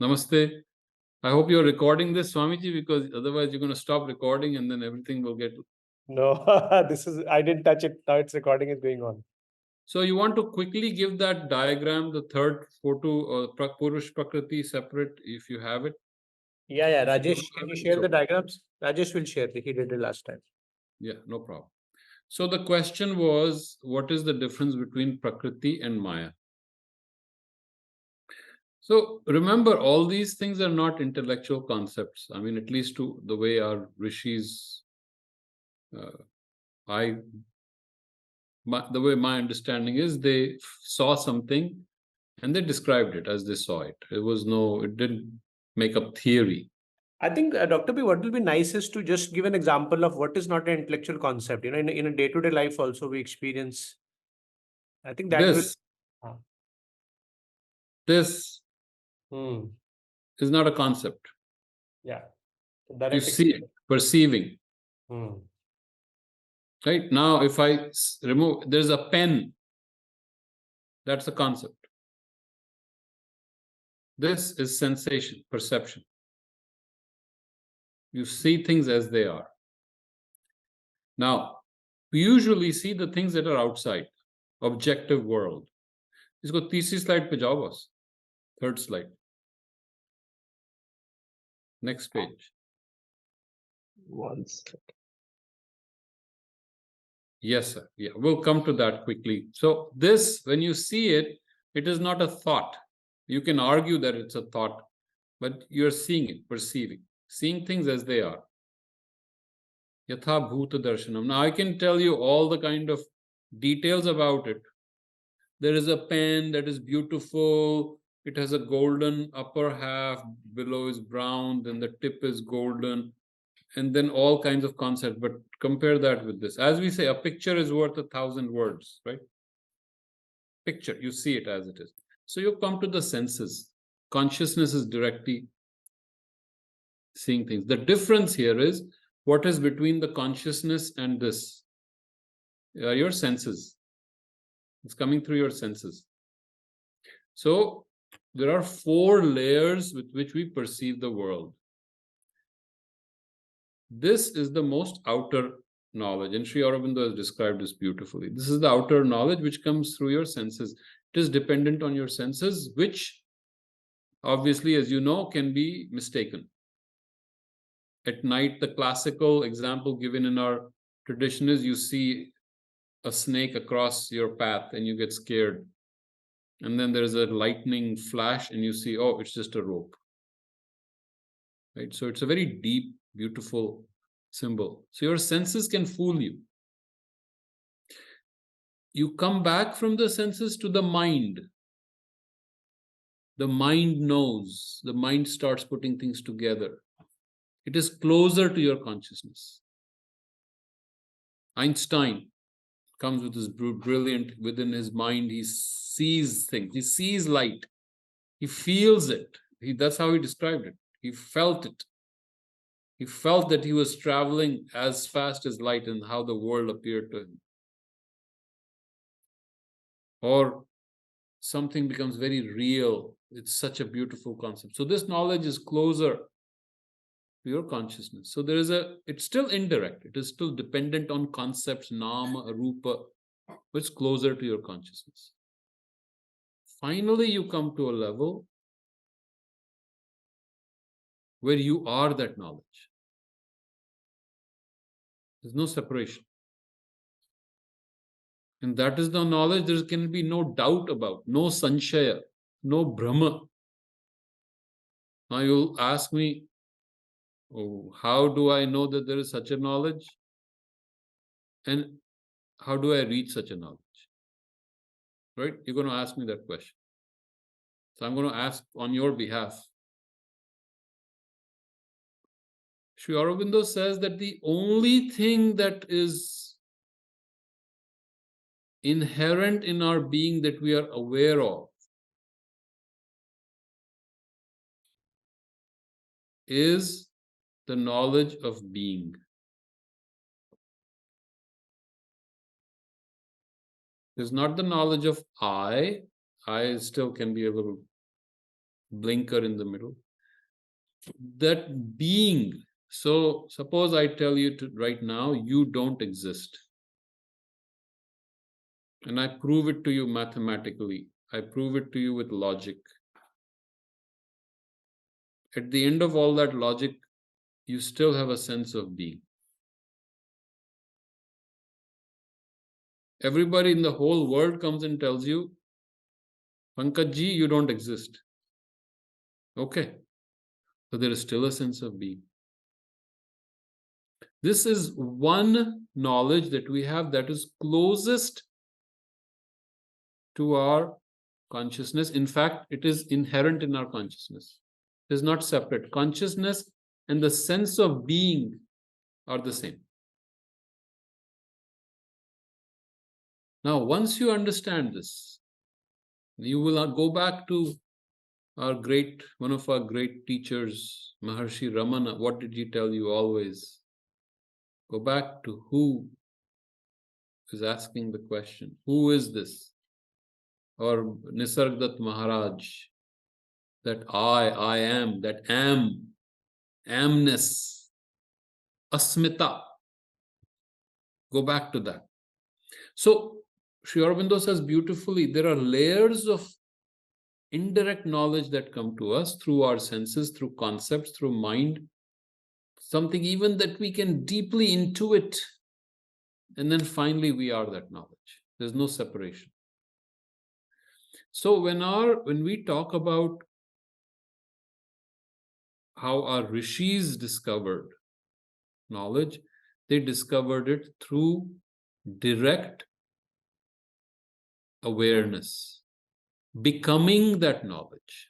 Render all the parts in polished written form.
Namaste. I hope you're recording this, Swamiji, because otherwise you're going to stop recording and then everything will get... No, I didn't touch it. Now its recording is going on. So you want to quickly give that diagram, the third photo, Purush Prakriti separate, if you have it. Yeah. If you Rajesh, don't can have you it, share it's the okay. diagrams? Rajesh will share. He did it last time. Yeah, no problem. So the question was, what is the difference between Prakriti and Maya? So remember, all these things are not intellectual concepts. I mean, at least to the way our rishis, the way my understanding is, they saw something and they described it as they saw it. It didn't make up theory. I think, Dr. B, what will be nice is to just give an example of what is not an intellectual concept. In a day-to-day life also we experience. I think that will. This Hmm. is not a concept. Yeah. You Direct see it, experience. perceiving. Hmm. Right? Now, if I remove, there's a pen. That's a concept. This is sensation, perception. You see things as they are. Now, we usually see the things that are outside, objective world. इसको तीसरी slide पे जाओ बस. Third slide. Next page. One second. Yes, sir. Yeah, we'll come to that quickly. So this, when you see it, it is not a thought. You can argue that it's a thought, but you're seeing it, perceiving, seeing things as they are. Yatha bhuta darshanam. Now I can tell you all the kind of details about it. There is a pen that is beautiful. It has a golden upper half, below is brown, then the tip is golden, and then all kinds of concepts. But compare that with this. As we say, a picture is worth 1,000 words, right? Picture, you see it as it is. So you come to the senses. Consciousness is directly seeing things. The difference here is what is between the consciousness and this. Your senses. It's coming through your senses. So there are 4 layers with which we perceive the world. This is the most outer knowledge, and Sri Aurobindo has described this beautifully. This is the outer knowledge which comes through your senses. It is dependent on your senses, which obviously, as you know, can be mistaken. At night, the classical example given in our tradition is you see a snake across your path and you get scared. And then there's a lightning flash and you see, oh, it's just a rope. Right? So it's a very deep, beautiful symbol. So your senses can fool you. You come back from the senses to the mind. The mind knows. The mind starts putting things together. It is closer to your consciousness. Einstein comes with this brilliant, within his mind, he sees things. He sees light. He feels it. That's how he described it. He felt it. He felt that he was traveling as fast as light and how the world appeared to him. Or something becomes very real. It's such a beautiful concept. So this knowledge is closer to your consciousness. So it's still indirect. It is still dependent on concepts, nama, rupa, but it's closer to your consciousness. Finally, you come to a level where you are that knowledge. There's no separation. And that is the knowledge there can be no doubt about, no sanshaya, no brahma. Now you'll ask me, oh, how do I know that there is such a knowledge? And how do I reach such a knowledge? Right? You're going to ask me that question. So I'm going to ask on your behalf. Sri Aurobindo says that the only thing that is inherent in our being that we are aware of is the knowledge of being. It's not the knowledge of I. I still can be a little blinker in the middle. That being. So suppose I tell you right now, you don't exist. And I prove it to you mathematically. I prove it to you with logic. At the end of all that logic, you still have a sense of being. Everybody in the whole world comes and tells you, Pankajji, you don't exist. Okay. So there is still a sense of being. This is one knowledge that we have that is closest to our consciousness. In fact, it is inherent in our consciousness. It is not separate. Consciousness and the sense of being are the same. Now, once you understand this, you will go back to one of our great teachers, Maharshi Ramana. What did he tell you always? Go back to who is asking the question. Who is this? Or Nisargadatta Maharaj, that I am, that amness, asmita. Go back to that. So, Sri Aurobindo says beautifully, there are layers of indirect knowledge that come to us through our senses, through concepts, through mind, something even that we can deeply intuit. And then finally, we are that knowledge. There's no separation. So when we talk about how our rishis discovered knowledge, they discovered it through direct awareness, becoming that knowledge.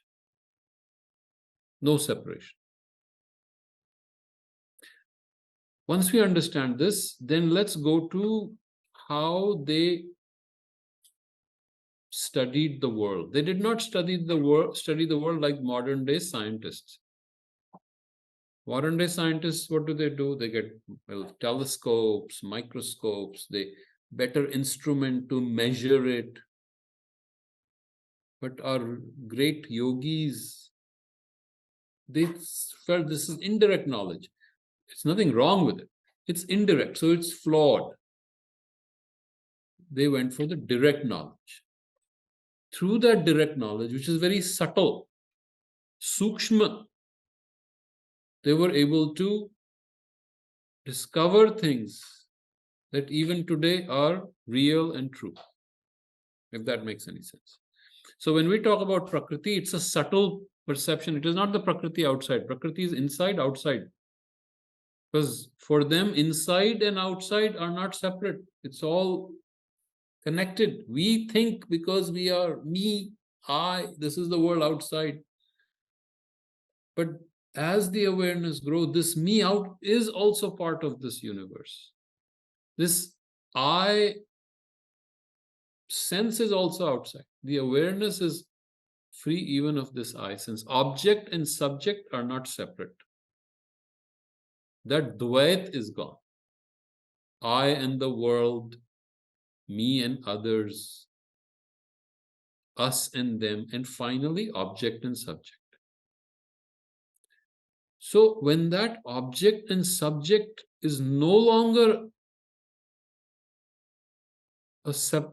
No separation. Once we understand this, then let's go to how they studied the world. They did not study the world like modern day scientists. Modern day scientists, what do? They get telescopes, microscopes, they better instrument to measure it. But our great yogis, they felt this is indirect knowledge. It's nothing wrong with it. It's indirect, so it's flawed. They went for the direct knowledge. Through that direct knowledge, which is very subtle, sukshma, they were able to discover things that even today are real and true, if that makes any sense. So when we talk about Prakriti, it's a subtle perception. It is not the Prakriti outside. Prakriti is inside, outside. Because for them, inside and outside are not separate. It's all connected. We think because we are me, I, this is the world outside. But as the awareness grows, this me out is also part of this universe. This I sense is also outside. The awareness is free even of this I, since object and subject are not separate. That dvait is gone. I and the world, me and others, us and them, and finally object and subject. So when that object and subject is no longer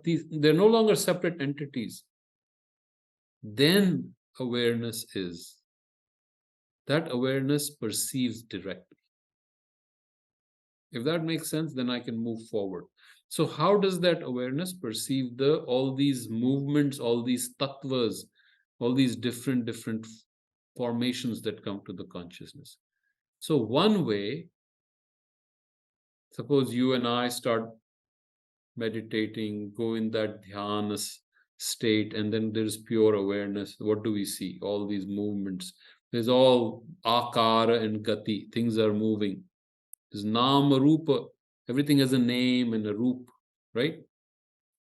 they're no longer separate entities, then awareness is. That awareness perceives directly. If that makes sense, then I can move forward. So how does that awareness perceive all these movements, all these tattvas, all these different formations that come to the consciousness? So one way, suppose you and I start meditating, go in that dhyana state, and then there's pure awareness. What do we see? All these movements. There's all akara and gati. Things are moving. There's nama rupa. Everything has a name and a roop, right?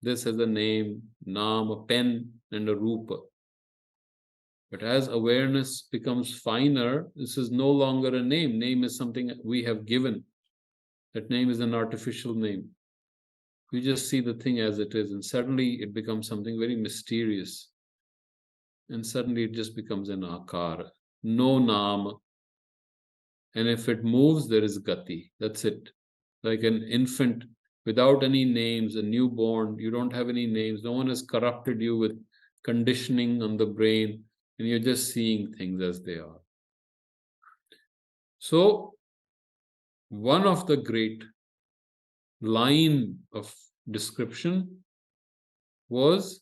This has a name, nam, a pen, and a rupa. But as awareness becomes finer, this is no longer a name. Name is something we have given. That name is an artificial name. We just see the thing as it is, and suddenly it becomes something very mysterious. and suddenly it just becomes an akara. No naam. And if it moves, there is gati. That's it. Like an infant without any names, a newborn, you don't have any names. No one has corrupted you with conditioning on the brain, and you're just seeing things as they are. So, one of the great line of description was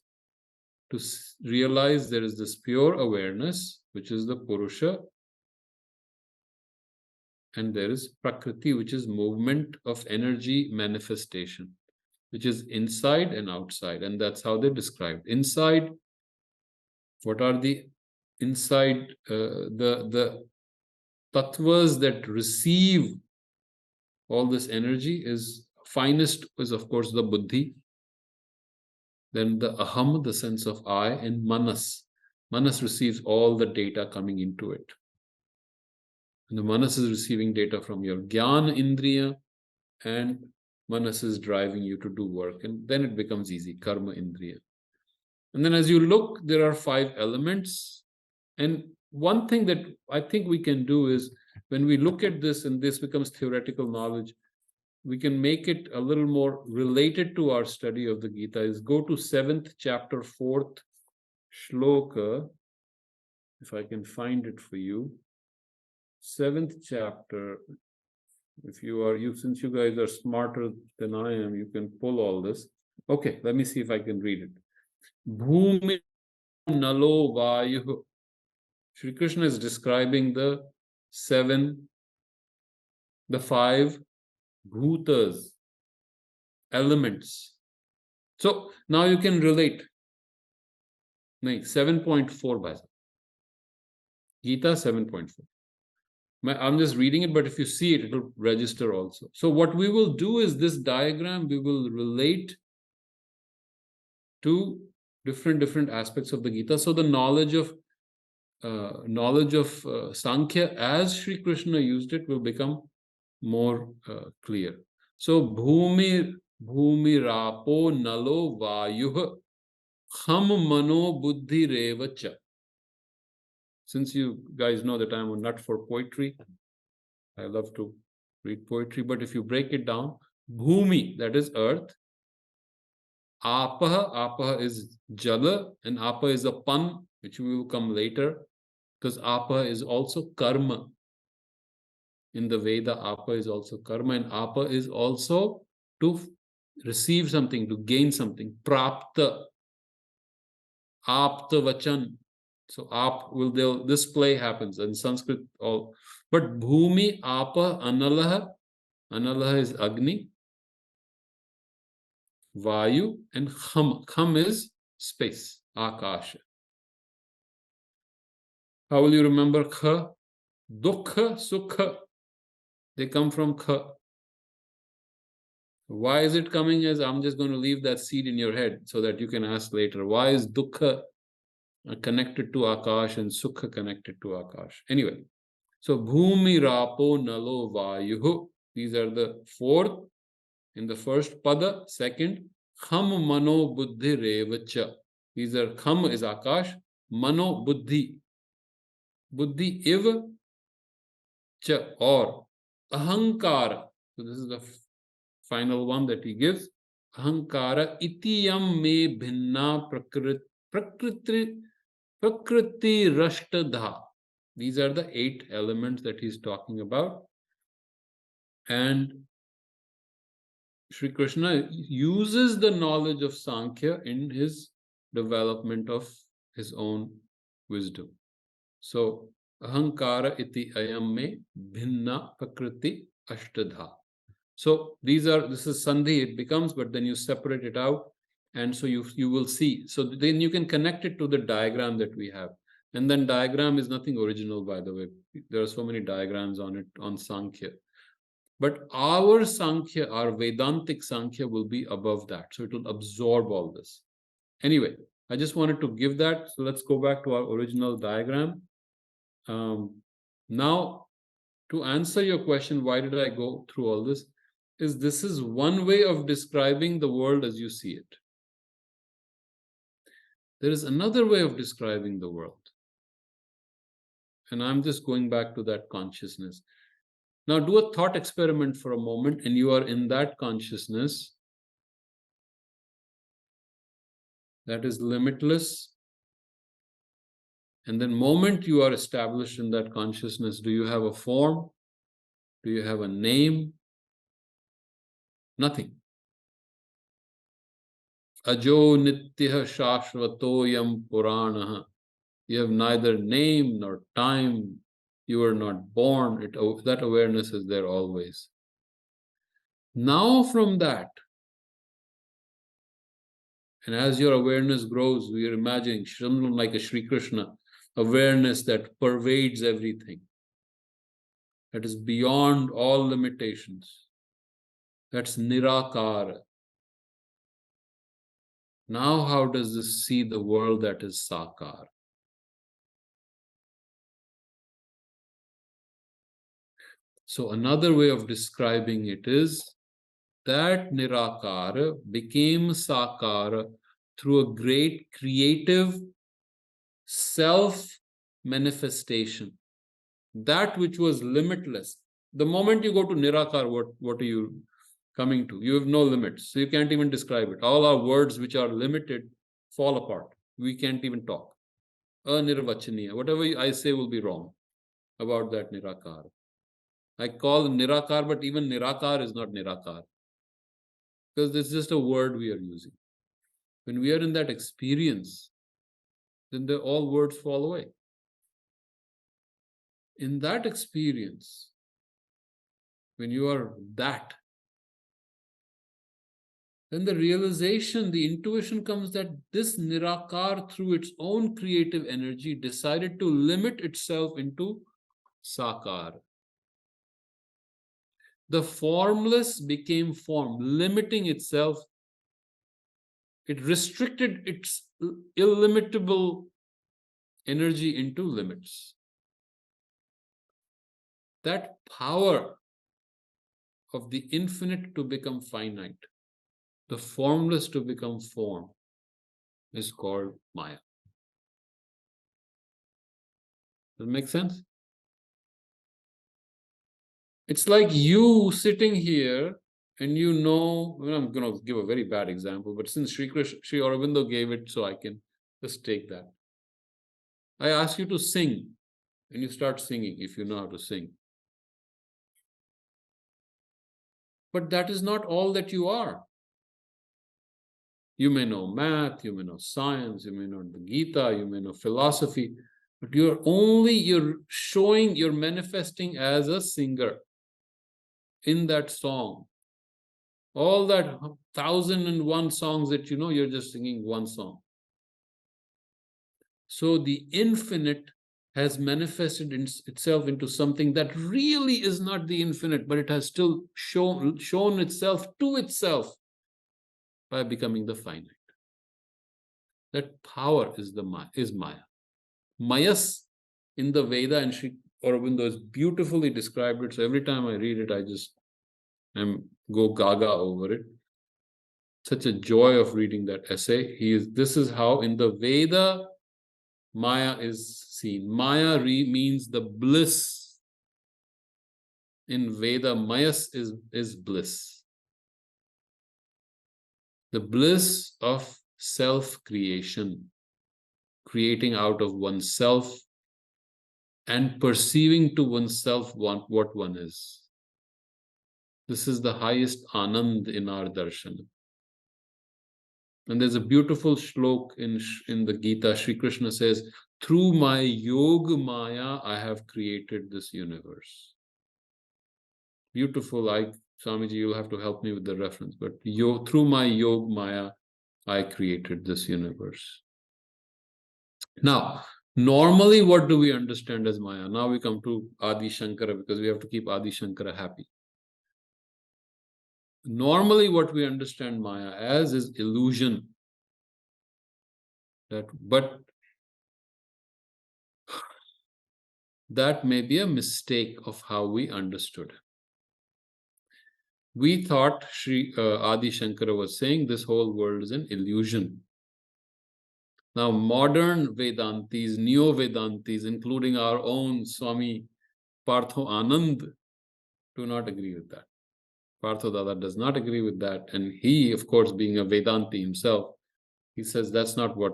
to realize there is this pure awareness, which is the Purusha, and there is Prakriti, which is movement of energy manifestation, which is inside and outside. And that's how they described. Inside, what are the inside, the tattvas that receive all this energy is finest is, of course, the buddhi, then the aham, the sense of I, and manas. Manas receives all the data coming into it. And the manas is receiving data from your gyan indriya, and manas is driving you to do work. And then it becomes easy, karma indriya. And then as you look, there are 5 elements. And one thing that I think we can do is when we look at this and this becomes theoretical knowledge, we can make it a little more related to our study of the Gita, is go to 7th chapter, 4th shloka, if I can find it for you. 7th chapter, if since you guys are smarter than I am, you can pull all this. Okay, let me see if I can read it. Bhumi nalo vayu. Shri Krishna is describing the 5 bhutas, elements. So now you can relate. 7.4 by Gita 7.4. I'm just reading it, but if you see it, it'll register also. So what we will do is this diagram, we will relate to different aspects of the Gita. So the knowledge of Sankhya as Sri Krishna used it will become more clear. So Bhumi Rapo Nalo Vayuh Ham Mano Buddhi Revacha. Since you guys know that I'm a nut for poetry, I love to read poetry, but if you break it down, Bhumi, that is earth, Apaha is Jala, and Apa is a pun, which we will come later, because Apa is also karma. In the Veda, Apa is also karma, and Apa is also to receive something, to gain something. Prapta, Apta Vachan. So this play happens in Sanskrit all. But Bhumi, Apa, Analaha is Agni, Vayu, and Kham. Kham is space, Akasha. How will you remember Kha? Dukha, Sukha. They come from Kha. Why is it coming as? I'm just going to leave that seed in your head so that you can ask later. Why is Dukha connected to Akash and Sukha connected to Akash? Anyway, so Bhumi, Rapo, Nalo, Vayuhu. These are the 4th in the first pada. Second, Kham, Mano, Buddhi, Revacha. These are Kham is Akash, Mano, Buddhi. Buddhi, Iv, Cha, or Ahankara. So this is the final one that he gives. Ahankara itiyam me bhinna prakriti rashtadha. These are the 8 elements that he's talking about. And Sri Krishna uses the knowledge of Sankhya in his development of his own wisdom. So, ahankara iti ayam me bhinna prakriti ashtadha. So this is sandhi, it becomes, but then you separate it out, and so you will see. So then you can connect it to the diagram that we have. And then diagram is nothing original, by the way. There are so many diagrams on it, on Sankhya. But our Sankhya, our Vedantic Sankhya will be above that. So it will absorb all this. Anyway, I just wanted to give that. So let's go back to our original diagram. Now, to answer your question, why did I go through all this? This is one way of describing the world as you see it. There is another way of describing the world. And I'm just going back to that consciousness. Now do a thought experiment for a moment, and you are in that consciousness that is limitless. And then moment you are established in that consciousness, do you have a form? Do you have a name? Nothing. Ajo nityah shashvatoyam puranaha. You have neither name nor time. You are not born. That awareness is there always. Now from that, and as your awareness grows, we are imagining someone like a Sri Krishna, awareness that pervades everything, that is beyond all limitations. That's nirakara. Now how does this see the world that is sakar? So another way of describing it is that nirakara became sakara through a great creative self-manifestation. That which was limitless. The moment you go to nirakar, what are you coming to? You have no limits. So you can't even describe it. All our words which are limited fall apart. We can't even talk. Anirvachaniya. Whatever I say will be wrong about that nirakar. I call nirakar, but even nirakar is not nirakar. Because it's just a word we are using. When we are in that experience, then all words fall away. In that experience, when you are that, then the realization, the intuition comes that this nirakar, through its own creative energy, decided to limit itself into sakar. The formless became form, limiting itself. It restricted its illimitable energy into limits. That power of the infinite to become finite, the formless to become form, is called Maya. Does it make sense? It's like you sitting here and you know, I'm going to give a very bad example, but since Sri Aurobindo gave it, so I can just take that. I ask you to sing, and you start singing if you know how to sing. But that is not all that you are. You may know math, you may know science, you may know the Gita, you may know philosophy, but you're showing, you're manifesting as a singer in that song. All that 1,001 songs that you know, you're just singing one song. So the infinite has manifested itself into something that really is not the infinite, but it has still shown itself to itself by becoming the finite. That power is Maya. Mayas in the Veda, and Sri Aurobindo has beautifully described it. So every time I read it, I just go gaga over it. Such a joy of reading that essay. This is how in the Veda Maya is seen. Maya means the bliss. In Veda, Mayas is bliss. The bliss of self-creation, creating out of oneself and perceiving to oneself what one is. This is the highest anand in our darshan. And there's a beautiful shlok in the Gita. Sri Krishna says, through my yoga maya, I have created this universe. Beautiful. Swamiji, you'll have to help me with the reference. But through my yoga maya, I created this universe. Now, normally, what do we understand as Maya? Now we come to Adi Shankara, because we have to keep Adi Shankara happy. Normally, what we understand Maya as is illusion. But that may be a mistake of how we understood. We thought Adi Shankara was saying this whole world is an illusion. Now, modern Vedantis, Neo-Vedantis, including our own Swami Partho Anand, do not agree with that. Partho Dada does not agree with that. And he, of course, being a Vedanti himself, he says that's not what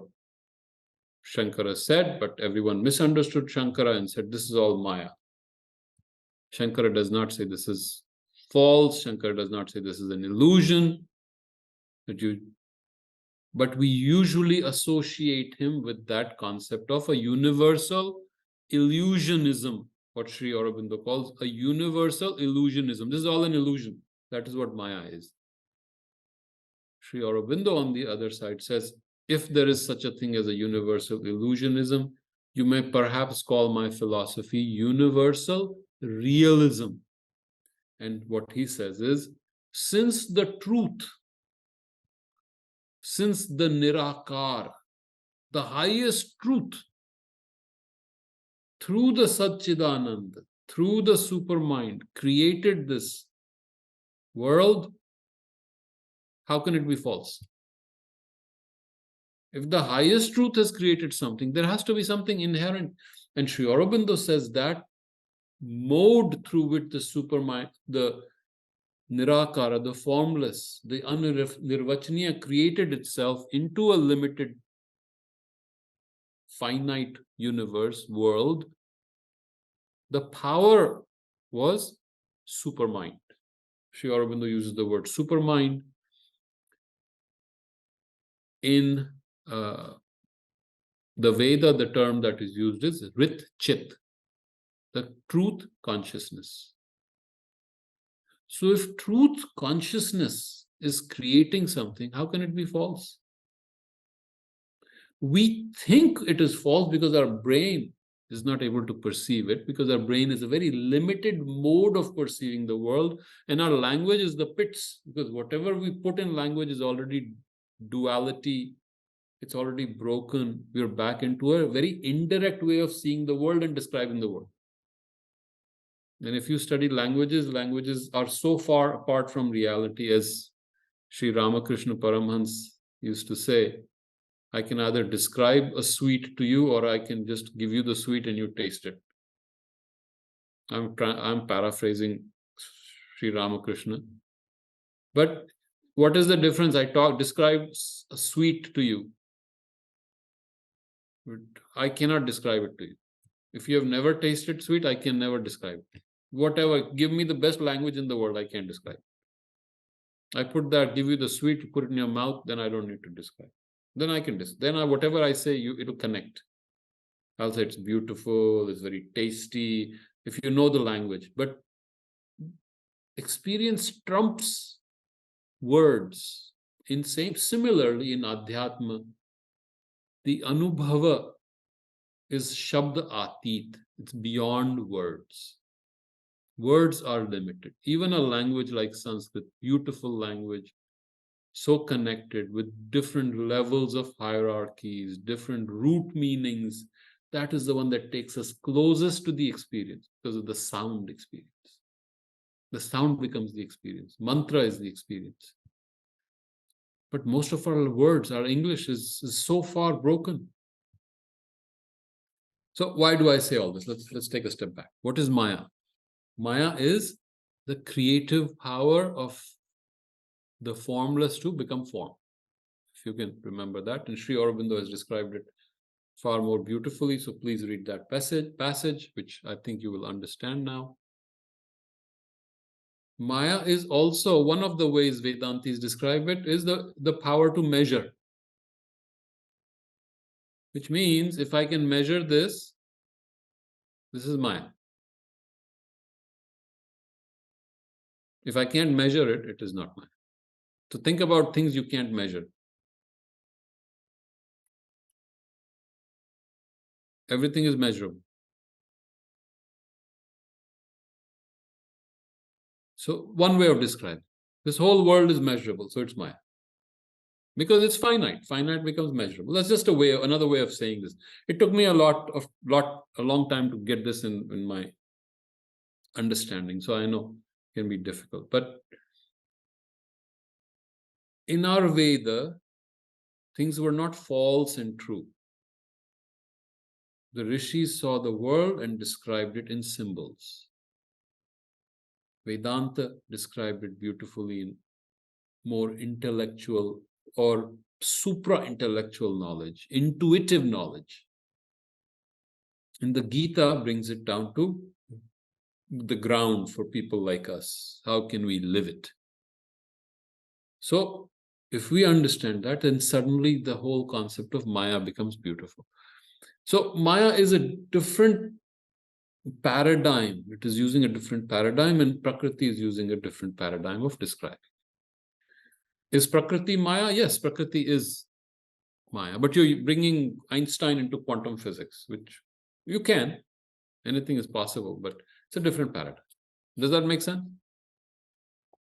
Shankara said, but everyone misunderstood Shankara and said this is all Maya. Shankara does not say this is false. Shankara does not say this is an illusion. But we usually associate him with that concept of a universal illusionism, what Sri Aurobindo calls a universal illusionism. This is all an illusion. That is what Maya is. Sri Aurobindo, on the other side, says, if there is such a thing as a universal illusionism, you may perhaps call my philosophy universal realism. And what he says is, since the truth, since the Nirakar, the highest truth, through the Satchidanand, through the supermind, created this world, how can it be false? If the highest truth has created something, there has to be something inherent. And Sri Aurobindo says that mode through which the supermind, the Nirakara, the formless, the Nirvachaniya created itself into a limited, finite universe, world, the power was supermind. Sri Aurobindo uses the word supermind. In the Veda, the term that is used is Rit Chit, the truth consciousness. So if truth consciousness is creating something, how can it be false? We think it is false because our brain is not able to perceive it, because our brain is a very limited mode of perceiving the world, and our language is the pits, because whatever we put in language is already duality, it's already broken. We're back into a very indirect way of seeing the world and describing the world. And if you study languages, languages are so far apart from reality, as Sri Ramakrishna Paramhans used to say, I can either describe a sweet to you, or I can just give you the sweet and you taste it. I'm paraphrasing Sri Ramakrishna. But what is the difference? I describe a sweet to you. I cannot describe it to you. If you have never tasted sweet, I can never describe it. Whatever, give me the best language in the world, I can't describe. I give you the sweet, you put it in your mouth, then I don't need to describe. Then I can whatever I say, it'll connect. I'll say it's beautiful, it's very tasty, if you know the language. But experience trumps words. Similarly, in Adhyatma, the Anubhava is Shabda Atit. It's beyond words. Words are limited. Even a language like Sanskrit, beautiful language, so connected with different levels of hierarchies, different root meanings, that is the one that takes us closest to the experience because of the sound experience. The sound becomes the experience. Mantra is the experience. But most of our words, our English is so far broken. So why do I say all this? Let's take a step back. What is Maya? Maya is the creative power of the formless to become form. If you can remember that. And Sri Aurobindo has described it far more beautifully. So please read that passage, which I think you will understand now. Maya is also one of the ways Vedantis describe it, is the power to measure. Which means if I can measure this is Maya. If I can't measure it, it is not Maya. So think about things you can't measure. Everything is measurable. So one way of describing this whole world is measurable, so it's Maya. Because it's finite. Finite becomes measurable. That's just another way of saying this. It took me a long time to get this in my understanding. So I know it can be difficult. But in our Veda, Things were not false and true. The rishis saw the world and described it in symbols. Vedanta described it beautifully in more intellectual or supra-intellectual knowledge, intuitive knowledge. And the Gita brings it down to the ground for people like us. How can we live it? So, if we understand that, then suddenly the whole concept of Maya becomes beautiful. So, Maya is a different paradigm. It is using a different paradigm, and Prakriti is using a different paradigm of describing. Is Prakriti Maya? Yes, Prakriti is Maya. But you're bringing Einstein into quantum physics, which you can. Anything is possible, but it's a different paradigm. Does that make sense?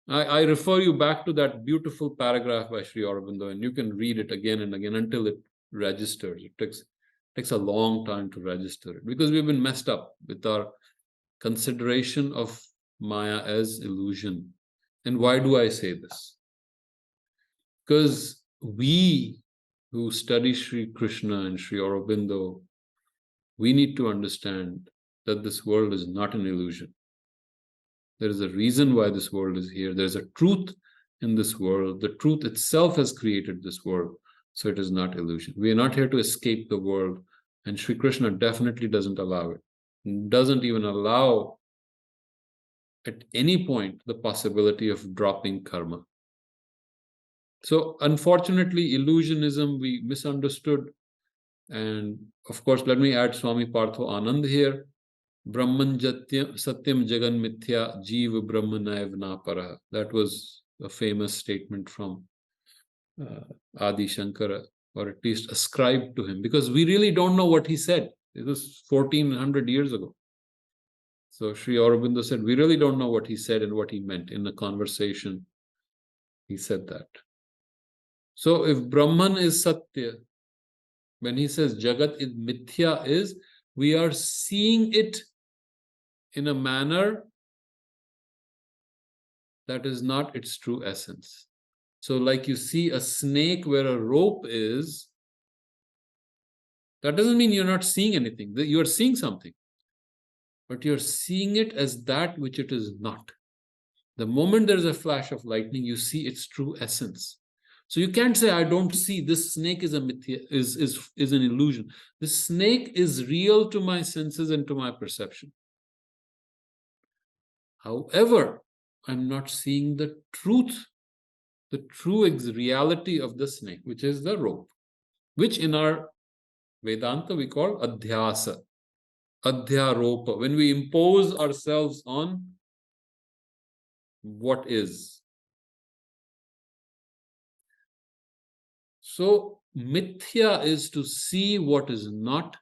I refer you back to that beautiful paragraph by Sri Aurobindo, and you can read it again and again until it registers. It takes a long time to register it because we've been messed up with our consideration of Maya as illusion. And why do I say this? Because we who study Sri Krishna and Sri Aurobindo, we need to understand that this world is not an illusion. There is a reason why this world is here. There's a truth in this world. The truth itself has created this world. So it is not illusion. We are not here to escape the world. And Sri Krishna definitely doesn't allow it. Doesn't even allow at any point the possibility of dropping karma. So unfortunately, illusionism we misunderstood. And of course, let me add Swami Partho Anand here. Brahman Satyam Jagan Mithya Jiva Brahma Naiv Na Paraha. That was a famous statement from Adi Shankara, or at least ascribed to him, because we really don't know what he said. It was 1400 years ago. So Sri Aurobindo said, we really don't know what he said and what he meant in the conversation. He said that. So if Brahman is Satya, when he says Jagat is Mithya, is we are seeing it in a manner that is not its true essence. So like you see a snake where a rope is, that doesn't mean you're not seeing anything. You're seeing something, but you're seeing it as that which it is not. The moment there's a flash of lightning, you see its true essence. So you can't say, I don't see, this snake is a mithya, is an illusion. The snake is real to my senses and to my perception. However, I'm not seeing the truth, the true reality of the snake, which is the rope, which in our Vedanta we call adhyasa, adhyaropa, when we impose ourselves on what is. So mithya is to see what is not,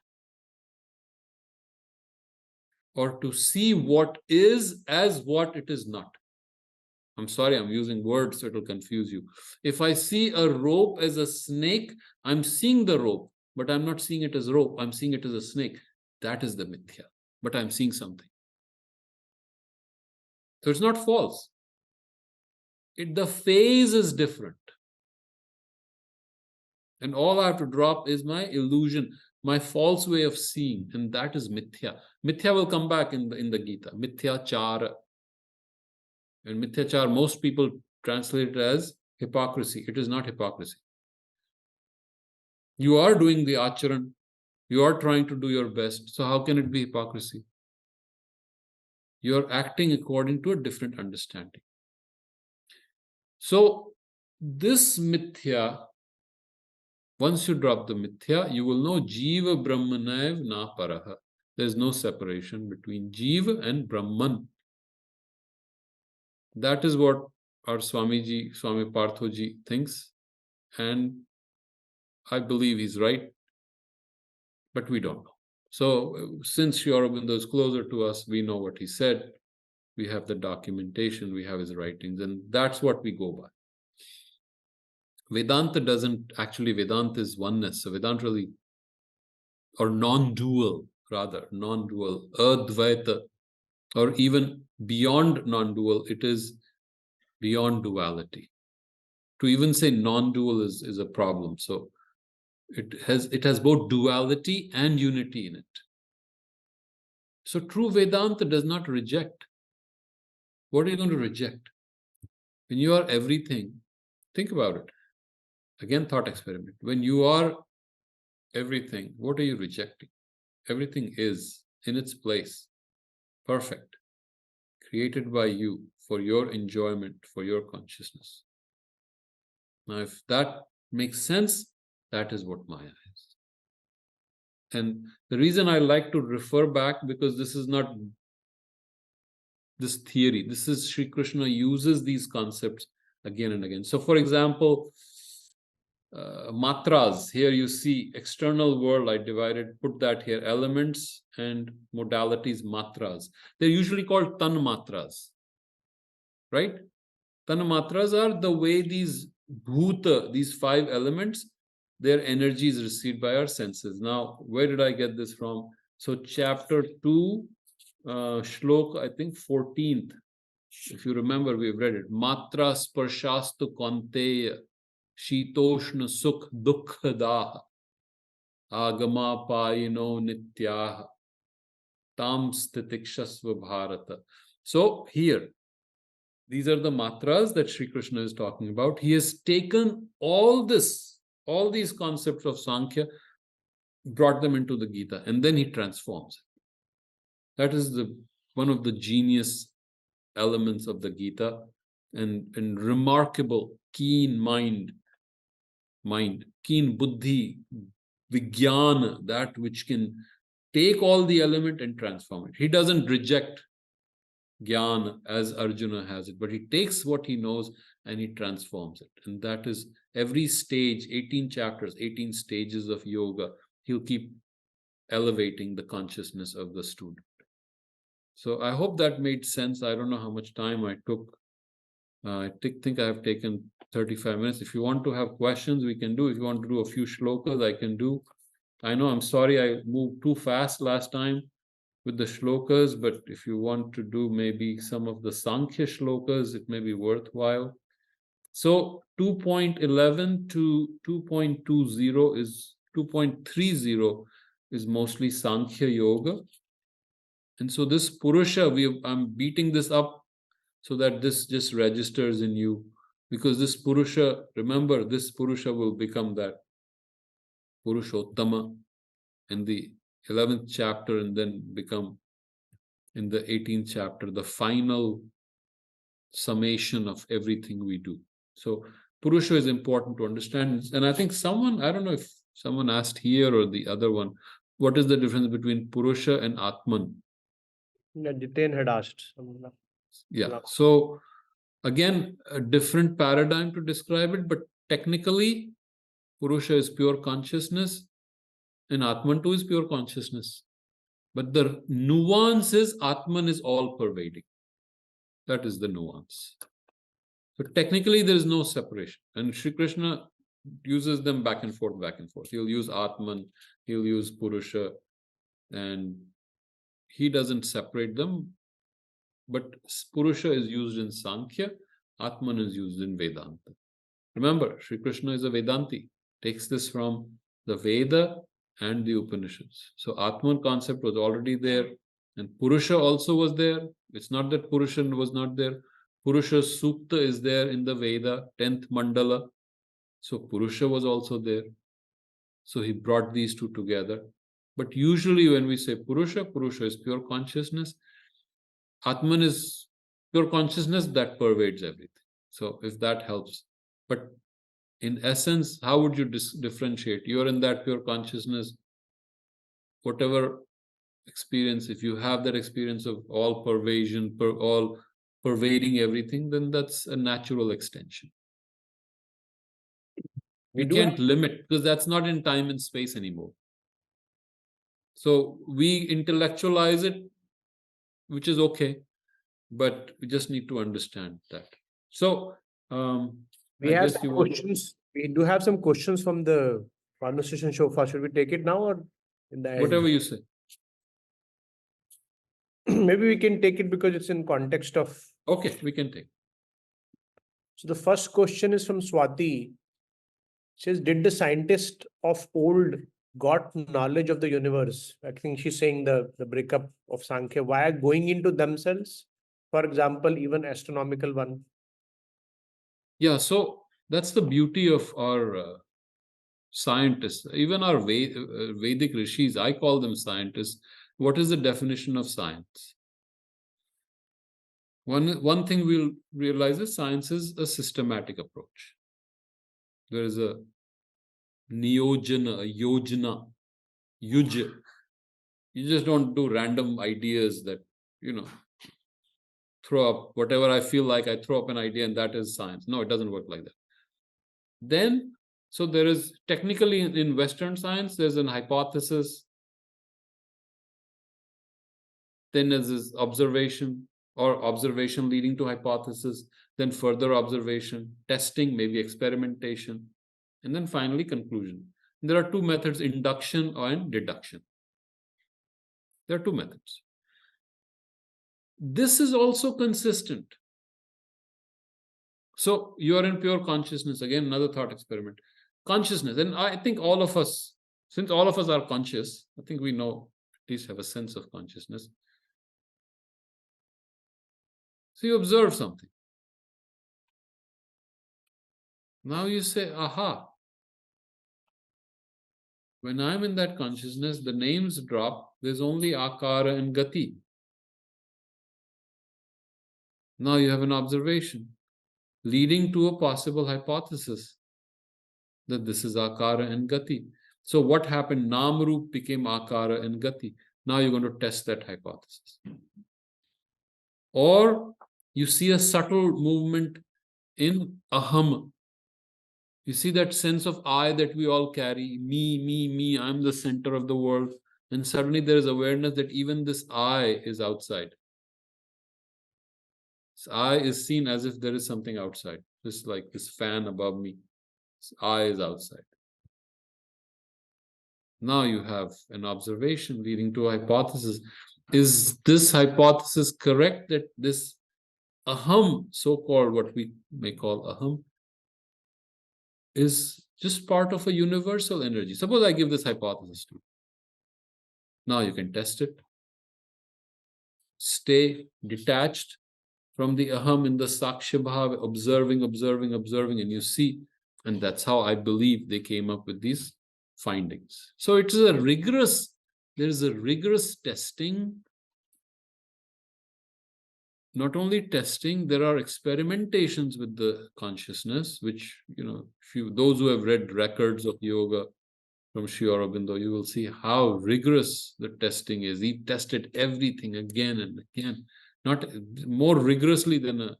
or to see what is as what it is not. I'm sorry, I'm using words so it will confuse you. If I see a rope as a snake, I'm seeing the rope, but I'm not seeing it as rope. I'm seeing it as a snake. That is the mithya, but I'm seeing something. So it's not false. The phase is different. And all I have to drop is my illusion, my false way of seeing, and that is mithya. Mithya will come back in the Gita. Mithyachara. And mithyachara, most people translate it as hypocrisy. It is not hypocrisy. You are doing the acharan. You are trying to do your best. So how can it be hypocrisy? You are acting according to a different understanding. So this mithya, once you drop the mithya, you will know Jiva Brahmanaiv na paraha. There is no separation between Jiva and Brahman. That is what our Swami Parthoji thinks. And I believe he's right, but we don't know. So since Sri Aurobindo is closer to us, we know what he said. We have the documentation, we have his writings, and that's what we go by. Vedanta doesn't, actually Vedanta is oneness. So Vedanta really, or non-dual rather, non-dual, Advaita, or even beyond non-dual, it is beyond duality. To even say non-dual is a problem. So it has both duality and unity in it. So true Vedanta does not reject. What are you going to reject? When you are everything, think about it. Again, thought experiment. When you are everything, what are you rejecting? Everything is in its place, perfect, created by you for your enjoyment, for your consciousness. Now, if that makes sense, that is what Maya is. And the reason I like to refer back, because this is not this theory, this is Sri Krishna uses these concepts again and again. So, for example, matras, here you see external world, I divided, put that here, elements and modalities, matras. They're usually called tan matras, right? Tan matras are the way these bhuta, these 5 elements, their energy is received by our senses. Now, where did I get this from? So, chapter 2, shloka, I think 14th. If you remember, we've read it. Matra sparshastu konteya shitoshna sukh dukkhadaha agama payino nityaha tam stitikshasva bharata. So here, these are the matras that Sri Krishna is talking about. He has taken all these concepts of Sankhya, brought them into the Gita, and then he transforms it. That is one of the genius elements of the Gita, and remarkable, keen mind, keen buddhi, vijnana, that which can take all the element and transform it. He doesn't reject Gyan as Arjuna has it, but he takes what he knows and he transforms it. And that is every stage, 18 chapters, 18 stages of yoga. He'll keep elevating the consciousness of the student. So I hope that made sense. I don't know how much time I took. I think I have taken 35 minutes. If you want to have questions, we can do. If you want to do a few shlokas, I can do. I know, I'm sorry I moved too fast last time with the shlokas, but if you want to do maybe some of the Sankhya shlokas, it may be worthwhile. So 2.11 to 2.20 is 2.30 is mostly Sankhya Yoga. And so this Purusha, I'm beating this up so that this just registers in you, because this Purusha, remember, this Purusha will become that Purushottama in the 11th chapter, and then become in the 18th chapter, the final summation of everything we do. So Purusha is important to understand. And I think I don't know if someone asked here or the other one, what is the difference between Purusha and Atman? Yeah, Jiten had asked. Yeah. So again, a different paradigm to describe it, but technically, Purusha is pure consciousness and Atman too is pure consciousness. But the nuance is Atman is all pervading. That is the nuance. So technically, there is no separation. And Sri Krishna uses them back and forth, back and forth. He'll use Atman, he'll use Purusha, and he doesn't separate them. But Purusha is used in Sankhya, Atman is used in Vedanta. Remember, Sri Krishna is a Vedanti, takes this from the Veda and the Upanishads. So Atman concept was already there, and Purusha also was there. It's not that Purusha was not there. Purusha Sukta is there in the Veda, 10th Mandala. So Purusha was also there. So he brought these two together. But usually when we say Purusha, Purusha is pure consciousness. Atman is pure consciousness that pervades everything. So if that helps. But in essence, how would you differentiate? You're in that pure consciousness. Whatever experience, if you have that experience of all pervasion, all pervading everything, then that's a natural extension. We can't limit, because that's not in time and space anymore. So we intellectualize it, which is okay, but we just need to understand that. So we have some questions. We do have some questions from the conversation so far. Should we take it now or in the end? Whatever you say. Maybe we can take it because it's in context of. Okay, we can take. So the first question is from Swati. Says, did the scientist of old got knowledge of the universe? I think she's saying the breakup of Sankhya via going into themselves. For example, even astronomical one. Yeah, so that's the beauty of our scientists, even our Vedic rishis. I call them scientists. What is the definition of science? One thing we'll realize is science is a systematic approach. There is a niyojana, a yojana, yuj. You just don't do random ideas that, throw up whatever I feel like. I throw up an idea and that is science. No, it doesn't work like that. Then, so there is technically in Western science, there's an hypothesis. Then there's this observation or observation leading to hypothesis, then further observation, testing, maybe experimentation, and then finally conclusion. There are two methods, induction and deduction. There are two methods. This is also consistent. So you are in pure consciousness. Again, another thought experiment. Consciousness. And I think all of us, since all of us are conscious, I think we know, at least have a sense of consciousness. So you observe something. Now you say, aha. When I'm in that consciousness, the names drop. There's only akara and gati. Now you have an observation leading to a possible hypothesis that this is akara and gati. So what happened? Namrup became akara and gati. Now you're going to test that hypothesis. Or you see a subtle movement in aham. You see that sense of I that we all carry, me, I'm the center of the world. And suddenly there is awareness that even this I is outside. This I is seen as if there is something outside, just like this fan above me. This I is outside. Now you have an observation leading to a hypothesis. Is this hypothesis correct that this aham, so-called what we may call aham, is just part of a universal energy? Suppose I give this hypothesis to you. Now you can test it. Stay detached from the aham in the saksha bhava, observing, and you see. And that's how I believe they came up with these findings. So it is there is a rigorous testing. Not only testing, there are experimentations with the consciousness, which, those who have read records of yoga from Sri Aurobindo, you will see how rigorous the testing is. He tested everything again and again, not more rigorously than a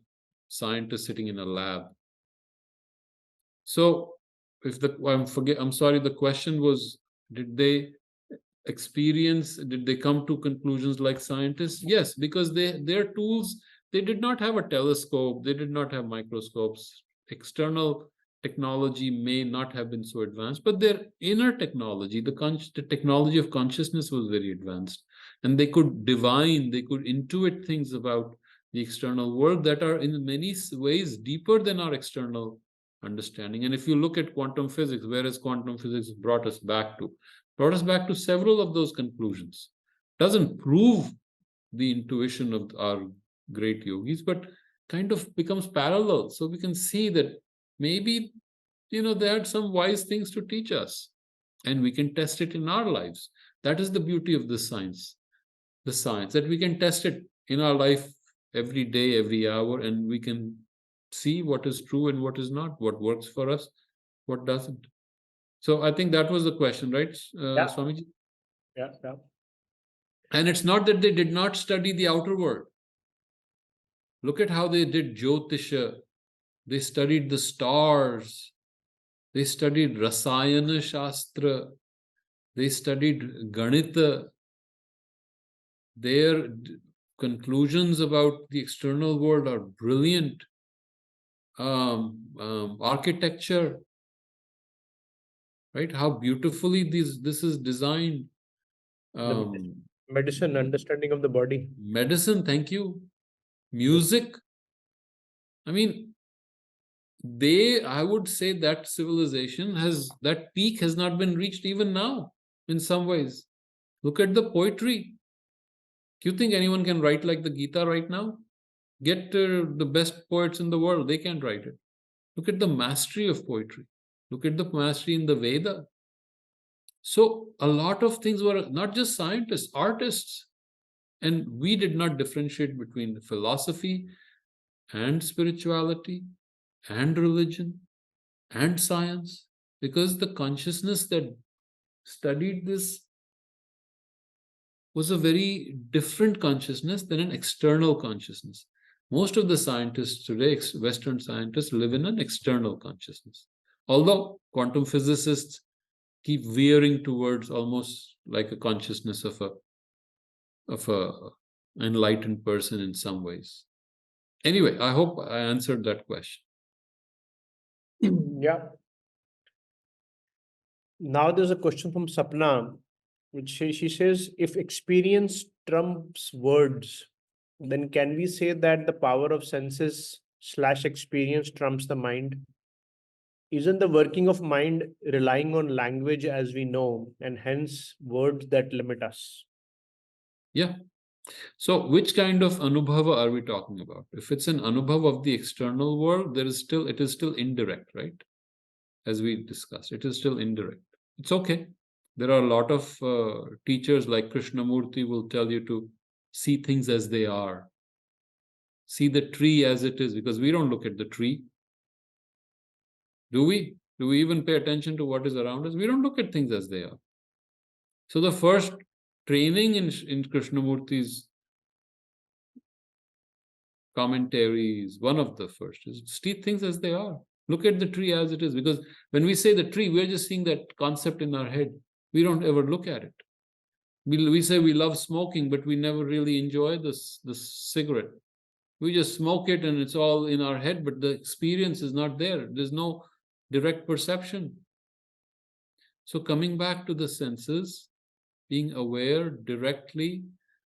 scientist sitting in a lab. So, I'm sorry, the question was, did they come to conclusions like scientists? Yes, because their tools, they did not have a telescope, they did not have microscopes. External technology may not have been so advanced, but their inner technology, the technology of consciousness was very advanced. And they could divine, they could intuit things about the external world that are in many ways deeper than our external understanding. And if you look at quantum physics, where has quantum physics brought us back to? Brought us back to several of those conclusions. Doesn't prove the intuition of our great yogis, but kind of becomes parallel. So we can see that maybe, they had some wise things to teach us, and we can test it in our lives. That is the beauty of the science, that we can test it in our life every day, every hour, and we can see what is true and what is not, what works for us, what doesn't. So I think that was the question, right, Swamiji? Yeah. And it's not that they did not study the outer world. Look at how they did Jyotisha. They studied the stars. They studied Rasayana Shastra. They studied Ganita. Their conclusions about the external world are brilliant. Architecture, right? How beautifully this is designed. Medicine, understanding of the body. Medicine, thank you. Music. I mean, I would say that civilization that peak has not been reached even now, in some ways. Look at the poetry. Do you think anyone can write like the Gita right now? Get the best poets in the world, they can't write it. Look at the mastery of poetry. Look at the mastery in the Veda. So a lot of things were not just scientists, artists. And we did not differentiate between philosophy and spirituality and religion and science, because the consciousness that studied this was a very different consciousness than an external consciousness. Most of the scientists today, Western scientists, live in an external consciousness. Although quantum physicists keep veering towards almost like a consciousness of a enlightened person in some ways. Anyway, I hope I answered that question. Yeah. Now there's a question from Sapna, which she says, if experience trumps words, then can we say that the power of senses / experience trumps the mind? Isn't the working of mind relying on language as we know, and hence words that limit us? Yeah. So which kind of anubhava are we talking about? If it's an anubhava of the external world, it is still indirect, right? As we discussed, it is still indirect. It's okay. There are a lot of teachers like Krishnamurti will tell you to see things as they are. See the tree as it is, because we don't look at the tree. Do we? Do we even pay attention to what is around us? We don't look at things as they are. So the first training in Krishnamurti's commentaries, one of the first, is see things as they are. Look at the tree as it is. Because when we say the tree, we're just seeing that concept in our head. We don't ever look at it. We say we love smoking, but we never really enjoy the cigarette. We just smoke it and it's all in our head, but the experience is not there. There's no direct perception. So coming back to the senses, being aware directly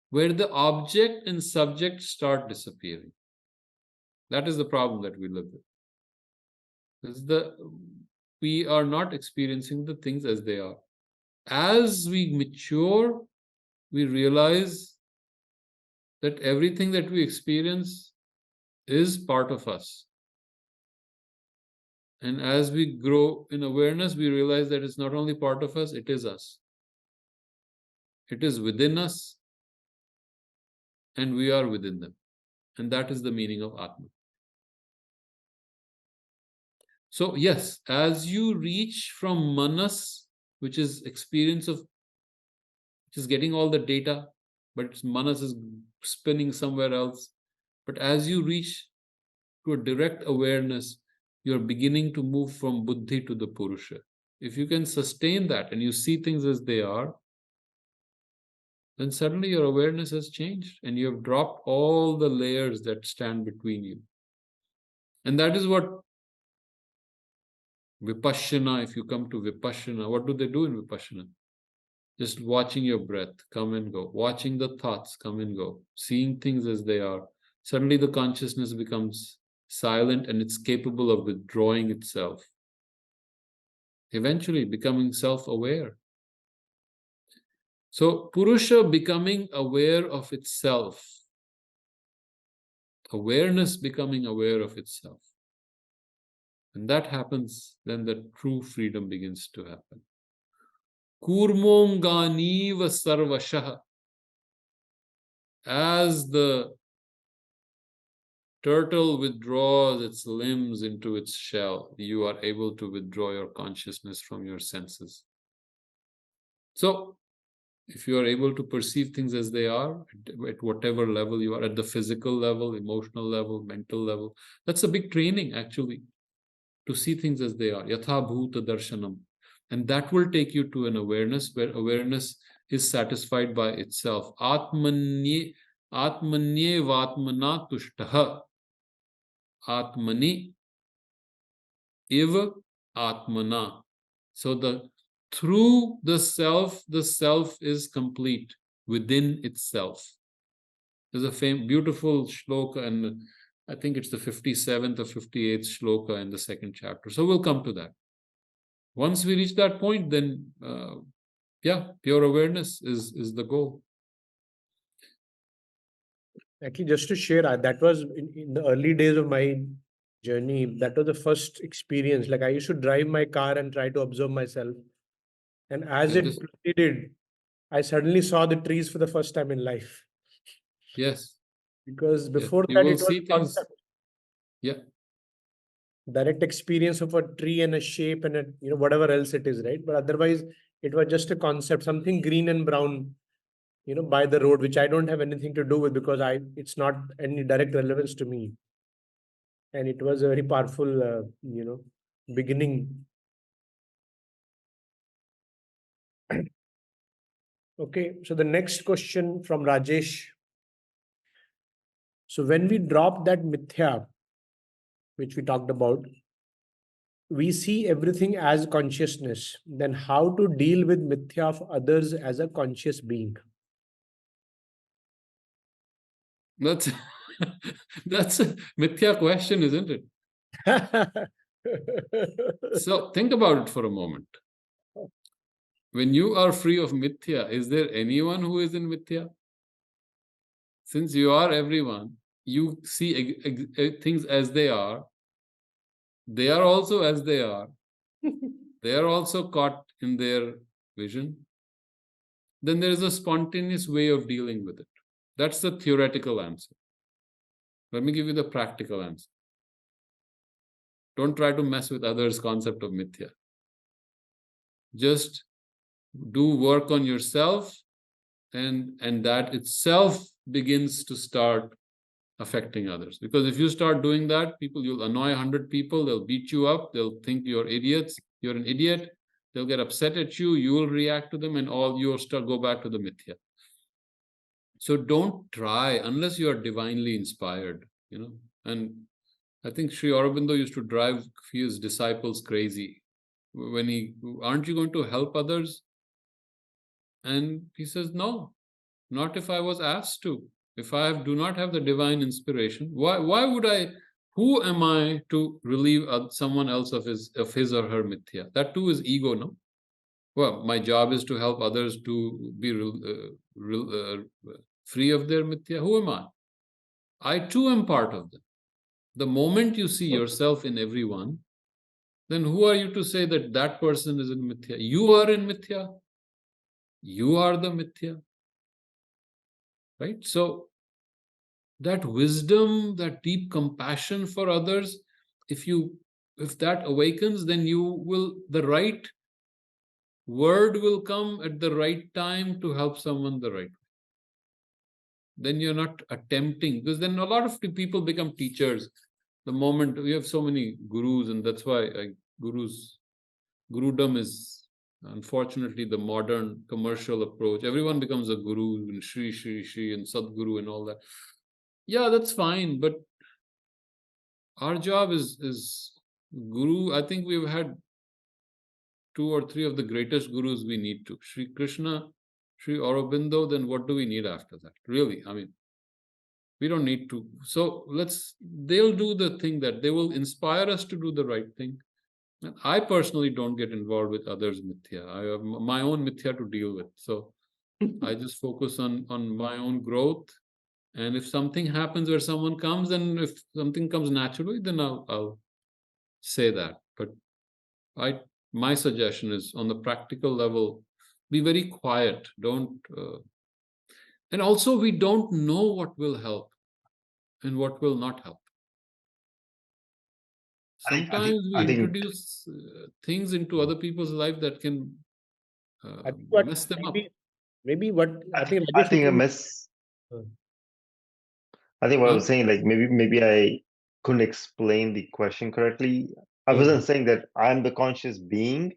where the object and subject start disappearing. That is the problem that we live with. We are not experiencing the things as they are. As we mature, we realize that everything that we experience is part of us. And as we grow in awareness, we realize that it's not only part of us, it is us. It is within us, and we are within them. And that is the meaning of Atma. So yes, as you reach from manas, which is experience of, which is getting all the data, but manas is spinning somewhere else. But as you reach to a direct awareness, you're beginning to move from buddhi to the purusha. If you can sustain that and you see things as they are, then suddenly your awareness has changed and you have dropped all the layers that stand between you. And that is what Vipassana, if you come to Vipassana, what do they do in Vipassana? Just watching your breath come and go, watching the thoughts come and go, seeing things as they are. Suddenly the consciousness becomes silent and it's capable of withdrawing itself, eventually becoming self-aware. So Purusha becoming aware of itself, awareness becoming aware of itself. And that happens, then the true freedom begins to happen. Kurmonganiva sarvashah. As the turtle withdraws its limbs into its shell, you are able to withdraw your consciousness from your senses. So, if you are able to perceive things as they are, at whatever level you are, at the physical level, emotional level, mental level, that's a big training actually, to see things as they are. Yatha bhuta darshanam. And that will take you to an awareness where awareness is satisfied by itself. Atmanye vatmana tushtaha. Atmani iva atmana. So through the self is complete within itself. There's a beautiful shloka in I think it's the 57th or 58th shloka in the second chapter. So we'll come to that. Once we reach that point, then pure awareness is the goal. Actually, just to share, that was in the early days of my journey. That was the first experience. Like I used to drive my car and try to observe myself. And as it proceeded, I suddenly saw the trees for the first time in life. Yes. Because Yes. before You that, will it was see a things. concept. Yeah. Direct experience of a tree and a shape and a, whatever else it is, right? But otherwise, it was just a concept, something green and brown, by the road, which I don't have anything to do with because it's not any direct relevance to me. And it was a very powerful, beginning. Okay, so the next question from Rajesh. So when we drop that mithya, which we talked about, we see everything as consciousness. Then how to deal with mithya of others as a conscious being? That's that's a mithya question, isn't it? So think about it for a moment. When you are free of mithya, is there anyone who is in mithya? Since you are everyone, you see things as they are. They are also as they are. They are also caught in their vision. Then there is a spontaneous way of dealing with it. That's the theoretical answer. Let me give you the practical answer. Don't try to mess with others' concept of mithya. Just do work on yourself, and that itself begins to start affecting others. Because if you start doing that, you'll annoy 100 people, they'll beat you up, they'll think you're idiots, you're an idiot, they'll get upset at you, you will react to them, and all you'll start go back to the mithya. So don't try unless you are divinely inspired, And I think Sri Aurobindo used to drive his disciples crazy when aren't you going to help others? And he says, no, not if I was asked to. If I do not have the divine inspiration, why would I? Who am I to relieve someone else of his or her mithya? That too is ego, no? Well, my job is to help others to be free of their mithya. Who am I? I too am part of them. The moment you see yourself in everyone, then who are you to say that that person is in mithya? You are in mithya. You are the mithya. Right? So that wisdom, that deep compassion for others, if that awakens, then the right word will come at the right time to help someone the right way. Then you're not attempting, because then a lot of people become teachers. The moment we have so many gurus, and that's why gurudom is unfortunately the modern commercial approach. Everyone becomes a guru, and Shri and Sadguru and all that. Yeah, that's fine, but our job is guru. I think we've had 2 or 3 of the greatest gurus we need to. Sri Krishna, Sri Aurobindo, then what do we need after that? Really, I mean, we don't need to. So they'll do the thing that they will inspire us to do the right thing. And I personally don't get involved with others' mithya. I have my own mithya to deal with. So I just focus on my own growth. And if something happens where someone comes, and if something comes naturally, then I'll say that. But my suggestion is, on the practical level, be very quiet. Don't and also, we don't know what will help and what will not help. Sometimes we introduce things into other people's life that can mess them up. Maybe what I think I think what I was saying, like maybe I couldn't explain the question correctly. I wasn't saying that I'm the conscious being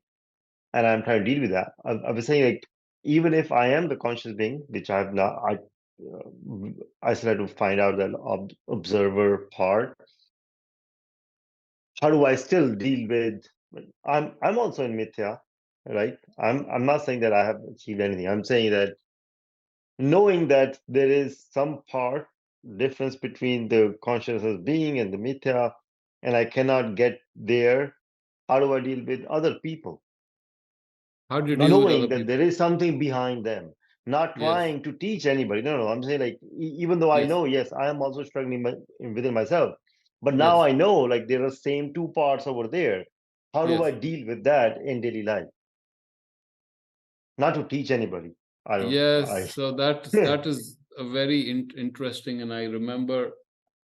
and I'm trying to deal with that. I was saying, like, even if I am the conscious being, which I have not, I still have to find out that observer part. How do I still deal with? I'm also in mithya, right? I'm not saying that I have achieved anything. I'm saying that knowing that there is some part difference between the consciousness being and the mithya, and I cannot get there, how do I deal with other people? How do you deal with Knowing other that people? there is something behind them, not Yes, trying to teach anybody. No, no, I'm saying like, even though I yes, know, yes, I am also struggling within myself, but now yes. I know like there are same two parts over there. How do I Yes. deal with that in daily life? Not to teach anybody. I don't, Yes. So that I, that is a very interesting, and I remember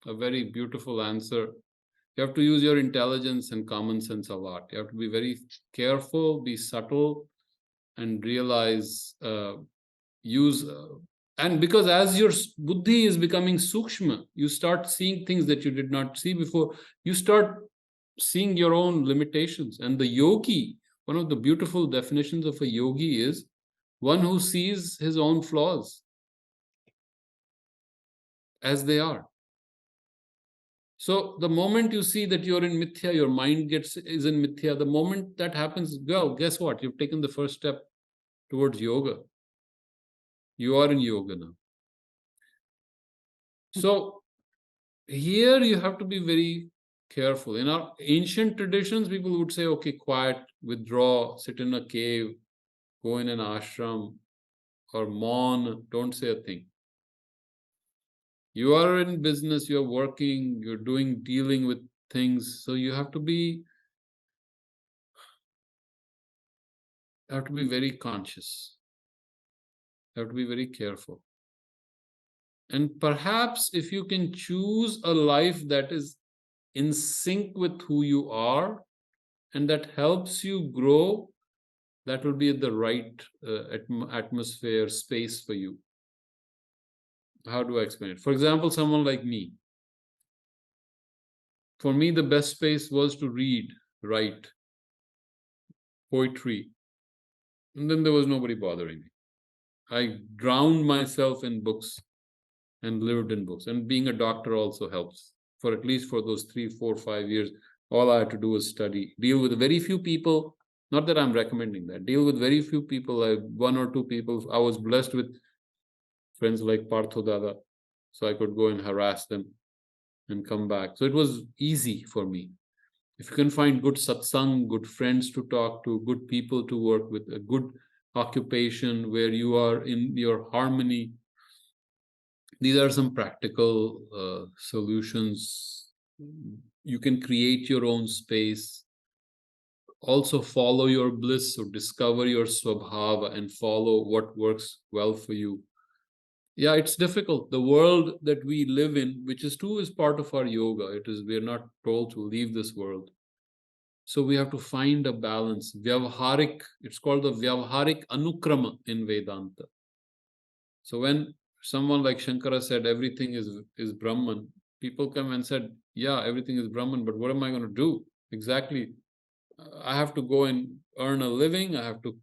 a very beautiful answer. You have to use your intelligence and common sense a lot. You have to be very careful, be subtle, and realize, use, and because as your buddhi is becoming sukshma, you start seeing things that you did not see before. You start seeing your own limitations. And the yogi, one of the beautiful definitions of a yogi is one who sees his own flaws as they are. So the moment you see that you're in mithya, your mind is in mithya, the moment that happens, well, guess what? You've taken the first step towards yoga. You are in yoga now. So here you have to be very careful. In our ancient traditions, people would say, okay, quiet, withdraw, sit in a cave, go in an ashram, or mourn, don't say a thing. You are in business, you're working, you're dealing with things, so you have to be very conscious. You have to be very careful. And perhaps if you can choose a life that is in sync with who you are and that helps you grow, that will be the right atmosphere, space for you. How do I explain it? For example, someone like me. For me, the best space was to read, write, poetry. And then there was nobody bothering me. I drowned myself in books and lived in books. And being a doctor also helps. For at least for those 3, 4, 5 years, all I had to do was study, deal with very few people. Not that I'm recommending that. Deal with very few people. One or two people. I was blessed with friends like Partho Dada, so I could go and harass them and come back. So it was easy for me. If you can find good satsang, good friends to talk to, good people to work with, a good occupation where you are in your harmony, these are some practical solutions. You can create your own space. Also follow your bliss, or discover your swabhava and follow what works well for you. Yeah, it's difficult. The world that we live in, which is too, is part of our yoga. We are not told to leave this world. So we have to find a balance. Vyavharik, it's called the Vyavharik Anukrama in Vedanta. So when someone like Shankara said everything is Brahman, people come and said, yeah, everything is Brahman, but what am I going to do? Exactly. I have to go and earn a living. I have to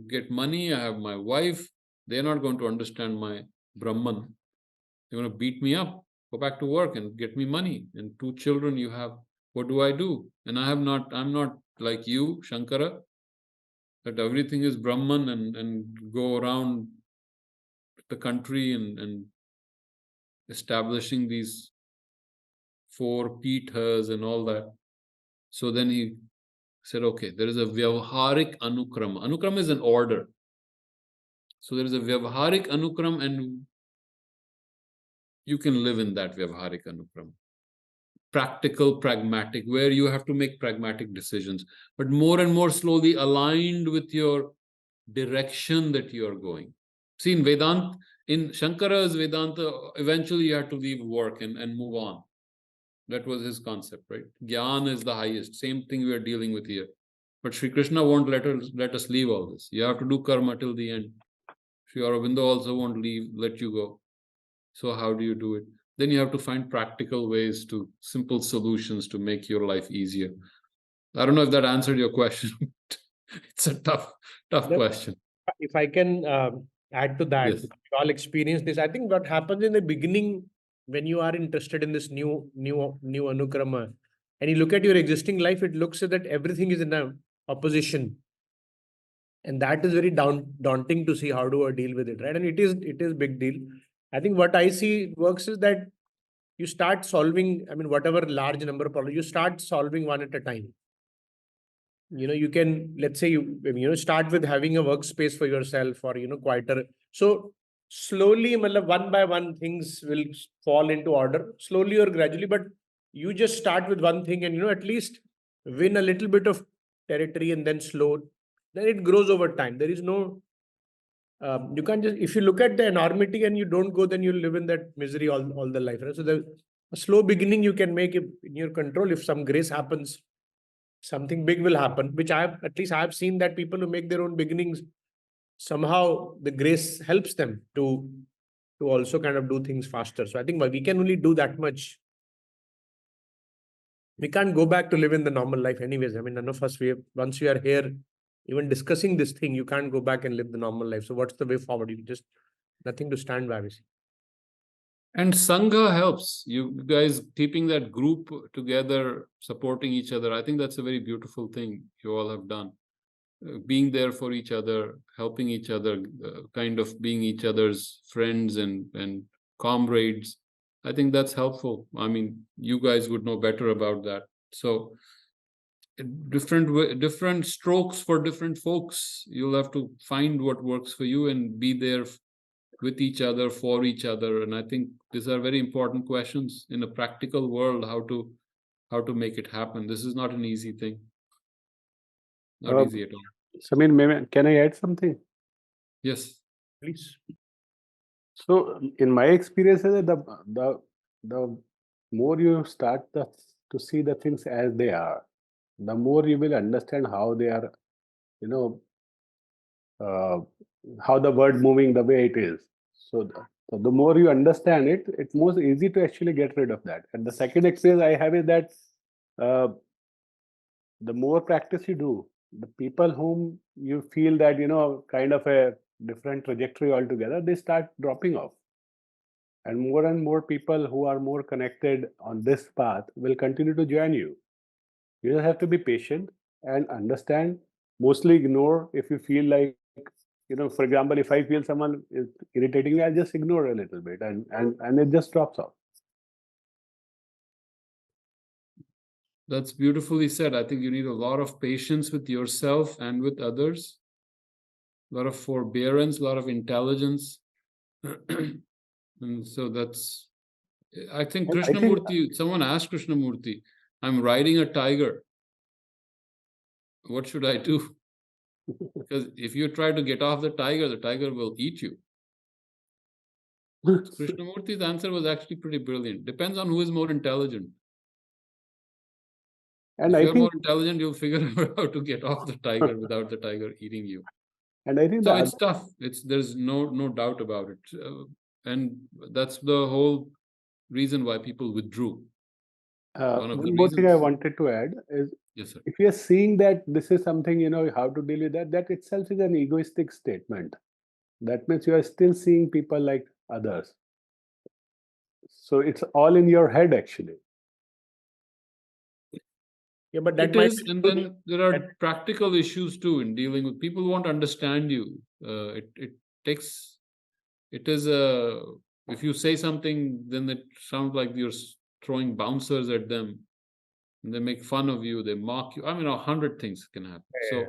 get money. I have my wife. They're not going to understand my Brahman. They're going to beat me up, go back to work and get me money. And 2 children you have. What do I do? And I'm not like you, Shankara, that everything is Brahman and go around the country and establishing these 4 Peethas and all that. So then he said, okay, there is a Vyavharik Anukrama. Anukrama is an order. So there is a Vyavharik Anukram, and you can live in that Vyavharik Anukram. Practical, pragmatic, where you have to make pragmatic decisions, but more and more slowly aligned with your direction that you are going. See, in Vedanta, in Shankara's Vedanta, eventually you have to leave work and move on. That was his concept, right? Gyan is the highest. Same thing we are dealing with here. But Sri Krishna won't let us leave all this. You have to do karma till the end. Sri Aurobindo also won't let you go. So how do you do it? Then you have to find practical ways, to simple solutions to make your life easier. I don't know if that answered your question. It's a tough question. If I can add to that, Yes. we all experience this. I think what happens in the beginning, when you are interested in this new anukrama, and you look at your existing life, it looks that everything is in a opposition, and that is very daunting to see how do I deal with it, right? And it is big deal. I think what I see works is that you start solving, I mean, whatever large number of problems, you start solving one at a time. You can, let's say start with having a workspace for yourself, or, quieter. So slowly, one by one, things will fall into order, slowly or gradually, but you just start with one thing and, at least win a little bit of territory, and then then it grows over time. There is no, you can't just, if you look at the enormity and you don't go, then you'll live in that misery all the life. Right? So a slow beginning you can make it in your control. If some grace happens, something big will happen, which at least I've seen that people who make their own beginnings, somehow the grace helps them to also kind of do things faster. So I think we can only do that much. We can't go back to live in the normal life anyways. I mean, none of us, once we are here, even discussing this thing, you can't go back and live the normal life. So what's the way forward? You just, nothing to stand by. And Sangha helps. You guys keeping that group together, supporting each other. I think that's a very beautiful thing you all have done. Being there for each other, helping each other, kind of being each other's friends and comrades. I think that's helpful. I mean, you guys would know better about that. So different strokes for different folks. You'll have to find what works for you and be there with each other, for each other. And I think these are very important questions in a practical world, how to make it happen. This is not an easy thing. Not easy at all. Samir, can I add something? Yes. Please. So in my experience, the more you start to see the things as they are, the more you will understand how they are, how the world moving the way it is. So the more you understand it, it's more easy to actually get rid of that. And the second experience I have is that the more practice you do, the people whom you feel that, kind of a different trajectory altogether, they start dropping off. And more people who are more connected on this path will continue to join you. You just have to be patient and understand, mostly ignore if you feel like, for example, if I feel someone is irritating me, I'll just ignore a little bit and it just drops off. That's beautifully said. I think you need a lot of patience with yourself and with others, a lot of forbearance, a lot of intelligence. And so that's, I think Krishnamurti, someone asked Krishnamurti, I'm riding a tiger. What should I do? Because if you try to get off the tiger will eat you. Krishnamurti's answer was actually pretty brilliant. Depends on who is more intelligent. And if you're more intelligent, you'll figure out how to get off the tiger without the tiger eating you. And I think so it's tough. There's no doubt about it. And that's the whole reason why people withdrew. One more thing I wanted to add is, yes, sir. If you're seeing that this is something, how to deal with that itself is an egoistic statement. That means you are still seeing people like others. So it's all in your head, actually. Yeah, but that is, and then there are practical issues too in dealing with people who won't understand you. If you say something, then it sounds like you're throwing bouncers at them, and they make fun of you, they mock you. I mean, 100 things can happen. So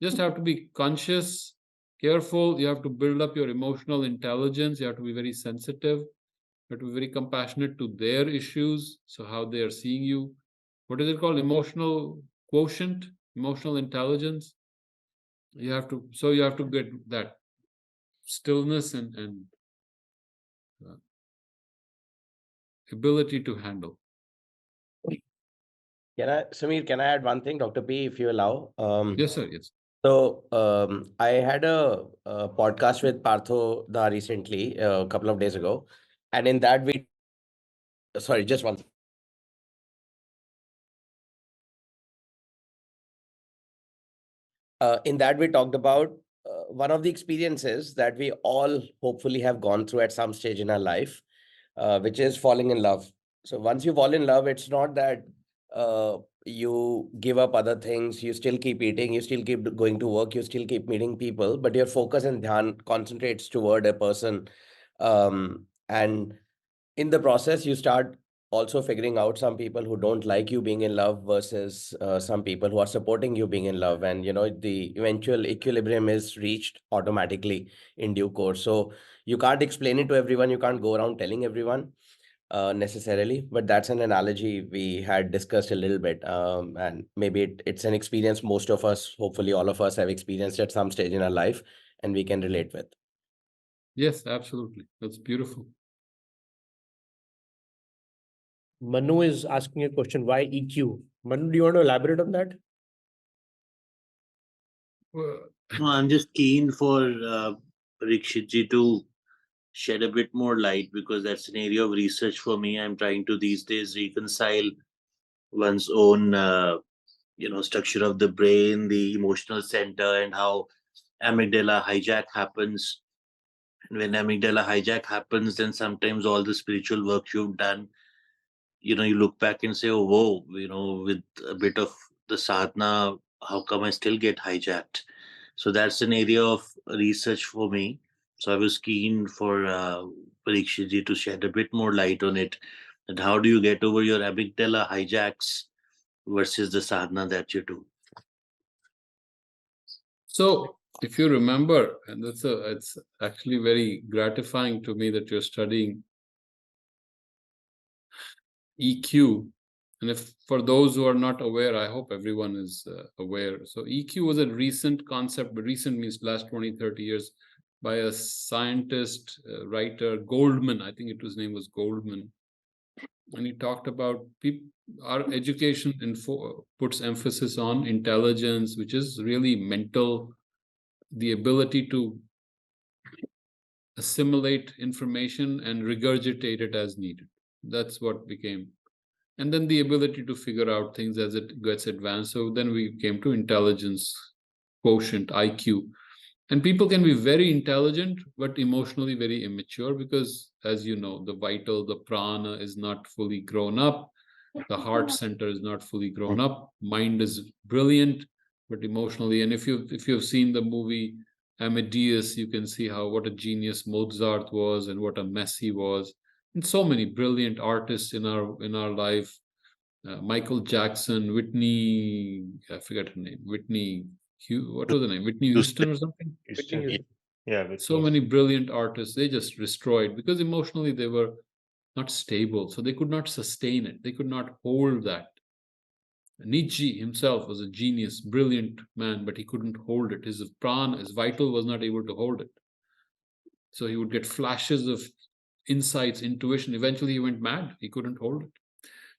just have to be conscious, careful. You have to build up your emotional intelligence. You have to be very sensitive. You have to be very compassionate to their issues. So how they are seeing you. What is it called? Emotional quotient, emotional intelligence. You have to get that stillness and ability to handle. Samir, can I add one thing, Dr. P, if you allow? Yes, sir. Yes. So I had a podcast with Partho Da recently, a couple of days ago. And in that sorry, just one. In that we talked about one of the experiences that we all hopefully have gone through at some stage in our life, which is falling in love. So once you fall in love, it's not that you give up other things, you still keep eating, you still keep going to work, you still keep meeting people, but your focus and dhyan concentrates toward a person. And in the process, you start also figuring out some people who don't like you being in love versus some people who are supporting you being in love. And, the eventual equilibrium is reached automatically in due course. So you can't explain it to everyone. You can't go around telling everyone necessarily, but that's an analogy we had discussed a little bit. And maybe it's an experience most of us, hopefully all of us, have experienced at some stage in our life and we can relate with. Yes, absolutely. That's beautiful. Manu is asking a question, why EQ? Manu, do you want to elaborate on that? Well, No, I'm just keen for Parikshitji to shed a bit more light, because that's an area of research for me. I'm trying to these days reconcile one's own, structure of the brain, the emotional center, and how amygdala hijack happens. And when amygdala hijack happens, then sometimes all the spiritual work you've done, you look back and say, oh, whoa, with a bit of the sadhana, how come I still get hijacked? So that's an area of research for me. So I was keen for Parikshitji to shed a bit more light on it. And how do you get over your amygdala hijacks versus the sadhana that you do? so if you remember, and it's actually very gratifying to me that you're studying EQ. And if for those who are not aware, I hope everyone is aware. So EQ was a recent concept, but recent means last 20, 30 years, by a scientist, writer, Goldman. I think his name was Goldman. And he talked about our education puts emphasis on intelligence, which is really mental, the ability to assimilate information and regurgitate it as needed. That's what became. And then the ability to figure out things as it gets advanced. So then we came to intelligence quotient, IQ. And people can be very intelligent, but emotionally very immature, because, as you know, the prana is not fully grown up. The heart center is not fully grown up. Mind is brilliant, but emotionally. And if you've seen the movie Amadeus, you can see what a genius Mozart was and what a mess he was. And so many brilliant artists in our life. Michael Jackson, Whitney, I forget her name. What was the name? Whitney Houston or something? Houston. Yeah, with So many brilliant artists, they just destroyed because emotionally they were not stable. So they could not sustain it. They could not hold that. Nietzsche himself was a genius, brilliant man, but he couldn't hold it. His prana, his vital was not able to hold it. So he would get flashes of insights, intuition. Eventually he went mad. He couldn't hold it.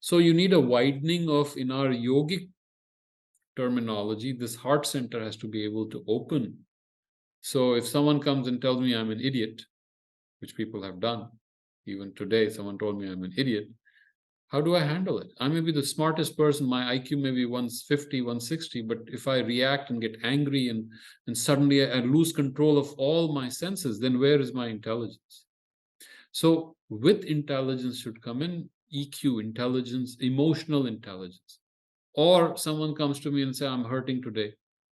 So you need a widening of, in our yogic terminology, this heart center has to be able to open. So if someone comes and tells me I'm an idiot, which people have done, even today, someone told me I'm an idiot, how do I handle it? I may be the smartest person, my IQ may be 150, 160, but if I react and get angry and suddenly I lose control of all my senses, then where is my intelligence? So with intelligence should come in EQ, intelligence, emotional intelligence. Or someone comes to me and say, I'm hurting today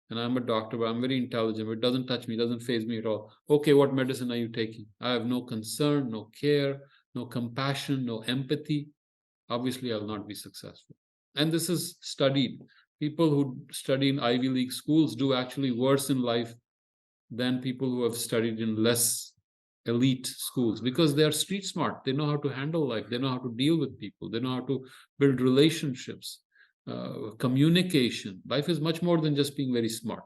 and I'm a doctor, but I'm very intelligent, but it doesn't touch me, doesn't faze me at all. Okay, what medicine are you taking? I have no concern, no care, no compassion, no empathy. Obviously, I'll not be successful. And this is studied. People who study in Ivy League schools do actually worse in life than people who have studied in less elite schools, because they are street smart. They know how to handle life. They know how to deal with people. They know how to build relationships, communication. Life is much more than just being very smart.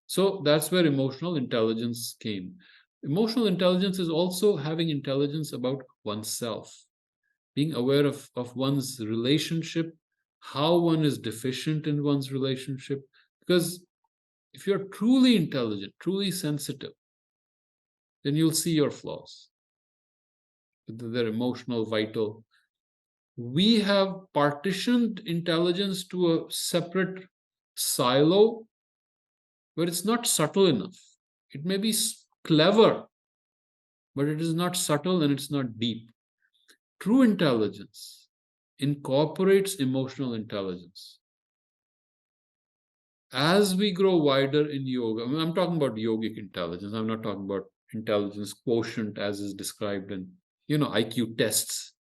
So that's where emotional intelligence came. Emotional intelligence is also having intelligence about oneself, being aware of one's relationship, how one is deficient in one's relationship. Because if you're truly intelligent, truly sensitive, then you'll see your flaws. They're emotional, vital. We have partitioned intelligence to a separate silo where it's not subtle enough. It may be clever, but it is not subtle and it's not deep. True intelligence incorporates emotional intelligence. As we grow wider in yoga, I mean, I'm talking about yogic intelligence. I'm not talking about intelligence quotient as is described in IQ tests.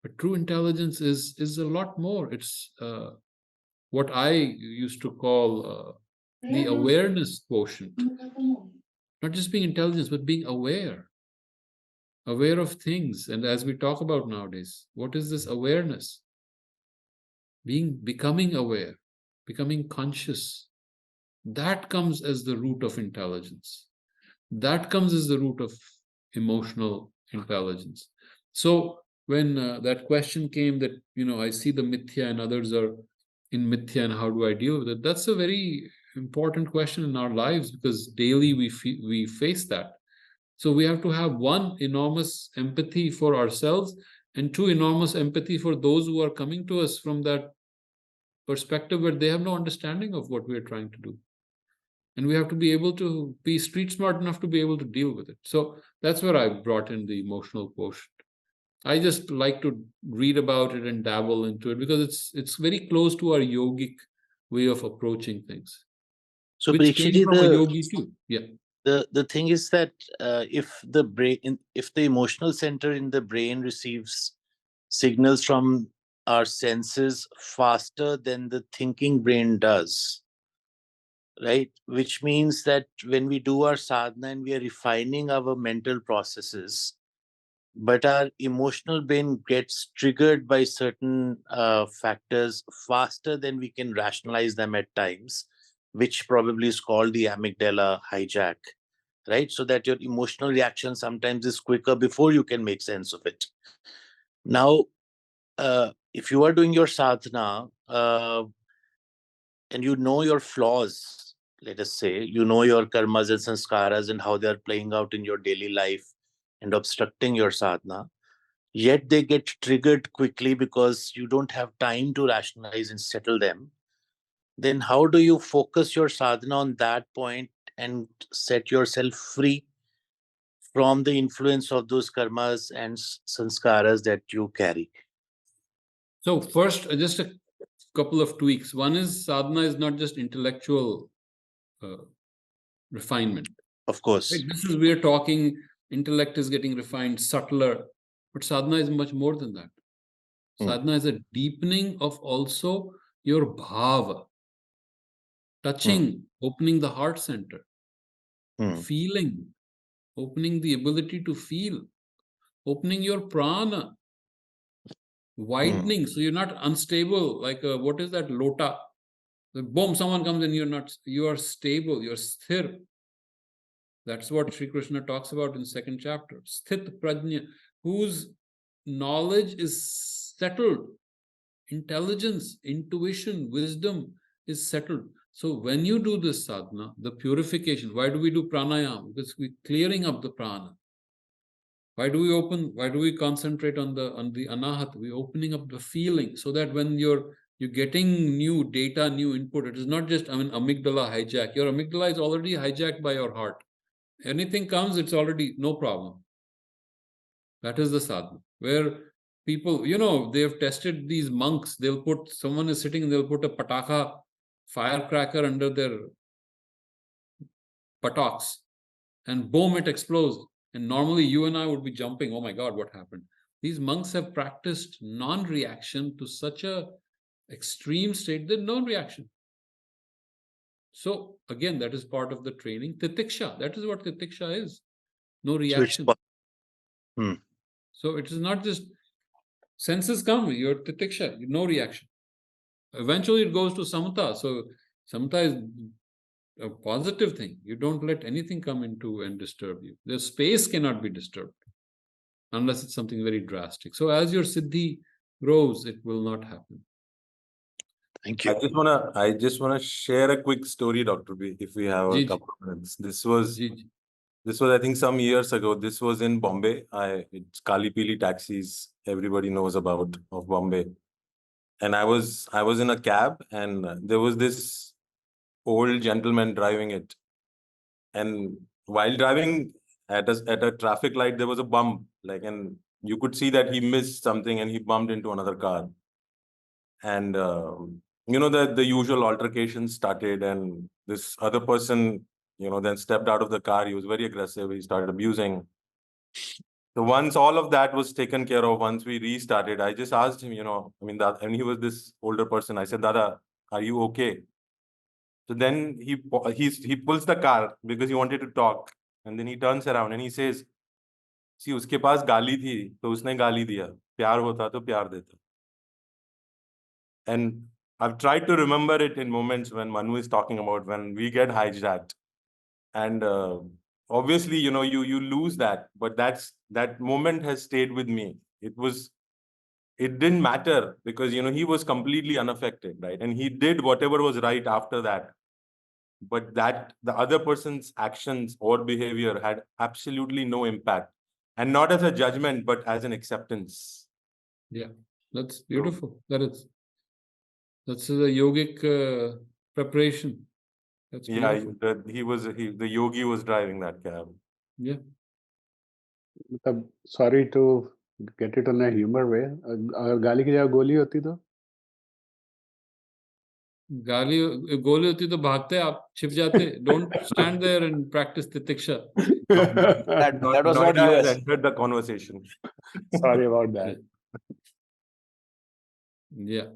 But true intelligence is a lot more. It's what I used to call the awareness quotient. Not just being intelligent, but being aware of things. And as we talk about nowadays, what is this awareness? Becoming aware, becoming conscious. That comes as the root of intelligence. That comes as the root of emotional intelligence. So when that question came that, I see the mithya and others are in mithya and how do I deal with it? That's a very important question in our lives because daily we face that. So we have to have one, enormous empathy for ourselves, and two, enormous empathy for those who are coming to us from that perspective where they have no understanding of what we are trying to do. And we have to be able to be street smart enough to be able to deal with it. So that's where I brought in the emotional quotient. I just like to read about it and dabble into it because it's very close to our yogic way of approaching things. So which came Parikshit, from a yogi too. Yeah. The thing is that if the emotional center in the brain receives signals from our senses faster than the thinking brain does, right? Which means that when we do our sadhana and we are refining our mental processes, but our emotional brain gets triggered by certain factors faster than we can rationalize them at times, which probably is called the amygdala hijack, right? So that your emotional reaction sometimes is quicker before you can make sense of it. Now, if you are doing your sadhana and you know your flaws, let us say, you know your karmas and sanskaras and how they are playing out in your daily life and obstructing your sadhana, yet they get triggered quickly because you don't have time to rationalize and settle them, then how do you focus your sadhana on that point and set yourself free from the influence of those karmas and sanskaras that you carry? So first, just a couple of tweaks. One is sadhana is not just intellectual refinement. Of course. Right? This is we're talking, intellect is getting refined, subtler, but sadhana is much more than that. Sadhana is a deepening of also your bhava, touching, opening the heart center, feeling, opening the ability to feel, opening your prana, widening, so you're not unstable, like what is that lota? Boom, someone comes and you are stable, you're sthir. That's what Sri Krishna talks about in second chapter. Sthit prajna, whose knowledge is settled, intelligence, intuition, wisdom is settled. So when you do this sadhana, the purification, why do we do pranayama? Because we're clearing up the prana. Why do we concentrate on the anahata? We're opening up the feeling so that when you're getting new data, new input, it is not just, amygdala hijack. Your amygdala is already hijacked by your heart. Anything comes, it's already no problem. That is the sadhana. Where people, they have tested these monks. Someone is sitting and they'll put a pataka, firecracker under their buttocks, and boom, it explodes. And normally you and I would be jumping, oh my God, what happened? These monks have practiced non-reaction to such a extreme state that non-reaction. So again, that is part of the training. Titiksha, that is what titiksha is. No reaction. So it is not just senses come, you're titiksha, no reaction. Eventually it goes to samatha. So samatha is a positive thing. You don't let anything come into and disturb you. The space cannot be disturbed unless it's something very drastic. So as your siddhi grows, it will not happen. Thank you. I just wanna share a quick story, Dr. B, if we have a couple of minutes. This was I think some years ago. This was in Bombay. It's Kali Pili taxis. Everybody knows about of Bombay. And I was in a cab, and there was this old gentleman driving it. And while driving at a traffic light, there was a bump, and you could see that he missed something and he bumped into another car. And the usual altercation started, and this other person, then stepped out of the car. He was very aggressive. He started abusing. So once all of that was taken care of, once we restarted, I just asked him, and he was this older person. I said, Dada, are you okay? So then he pulls the car because he wanted to talk. And then he turns around and he says, see, uske paas gali thi, to usne gali diya. Pyar hota to pyar deta. And I've tried to remember it in moments when Manu is talking about when we get hijacked. And obviously, you lose that, but that moment has stayed with me. It didn't matter because, he was completely unaffected, right? And he did whatever was right after that. But that the other person's actions or behavior had absolutely no impact. And not as a judgment, but as an acceptance. Yeah, that's beautiful. That's a yogic preparation. That's beautiful. Yeah, the yogi was driving that cab. Yeah. Sorry to get it on a humor way. अगर गाली की जगह गोली होती तो? गोली होती तो भागते, आप छिप जाते. Don't stand there and practice titiksha. That was not Noida US. entered the conversation. Sorry about that. Yeah.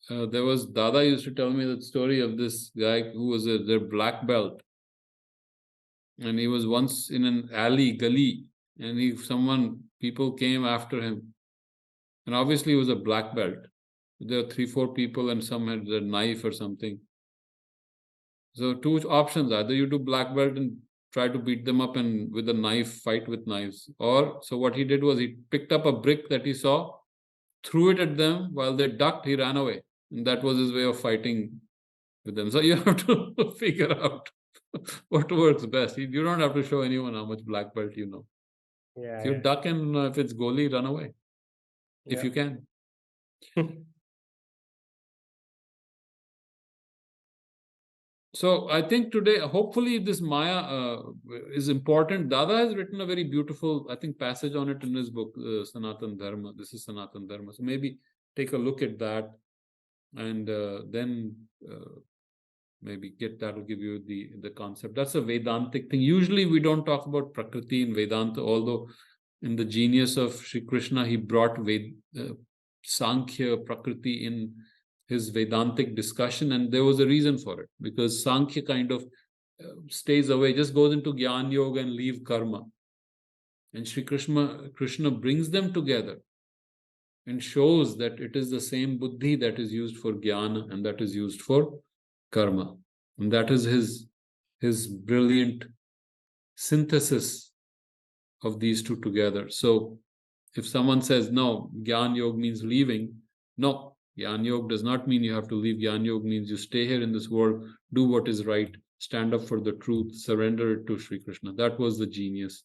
There was Dada used to tell me that story of this guy who was their black belt. And he was once in an gully, and people came after him. And obviously he was a black belt. There were 3-4 people and some had a knife or something. So 2 options: either you do black belt and try to beat them up and with a knife, fight with knives. Or, so what he did was he picked up a brick that he saw, threw it at them. While they ducked, he ran away. And that was his way of fighting with them. So you have to figure out what works best. You don't have to show anyone how much black belt you know. Yeah. If you duck and if it's goli, run away. If you can. So I think today, hopefully this Maya is important. Dada has written a very beautiful, I think, passage on it in his book, Sanatan Dharma. This is Sanatan Dharma. So maybe take a look at that and then maybe that will give you the concept. That's a Vedantic thing. Usually we don't talk about Prakriti in Vedanta, although in the genius of Sri Krishna, he brought Sankhya, Prakriti in his Vedantic discussion, and there was a reason for it, because Sankhya kind of stays away, just goes into Gyan Yoga and leave karma. And Sri Krishna brings them together and shows that it is the same buddhi that is used for jnana and that is used for karma. And that is his brilliant synthesis of these two together. So if someone says, no, Gyan Yoga means leaving, no, Gyan Yoga does not mean you have to leave. Gyan Yoga means you stay here in this world, do what is right, stand up for the truth, surrender it to Sri Krishna. That was the genius.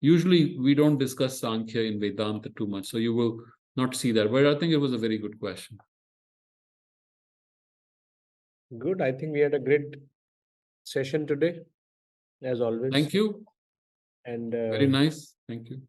Usually we don't discuss Sankhya in Vedanta too much, so you will not see that. But I think it was a very good question. Good. I think we had a great session today, as always. Thank you. And very nice. Thank you.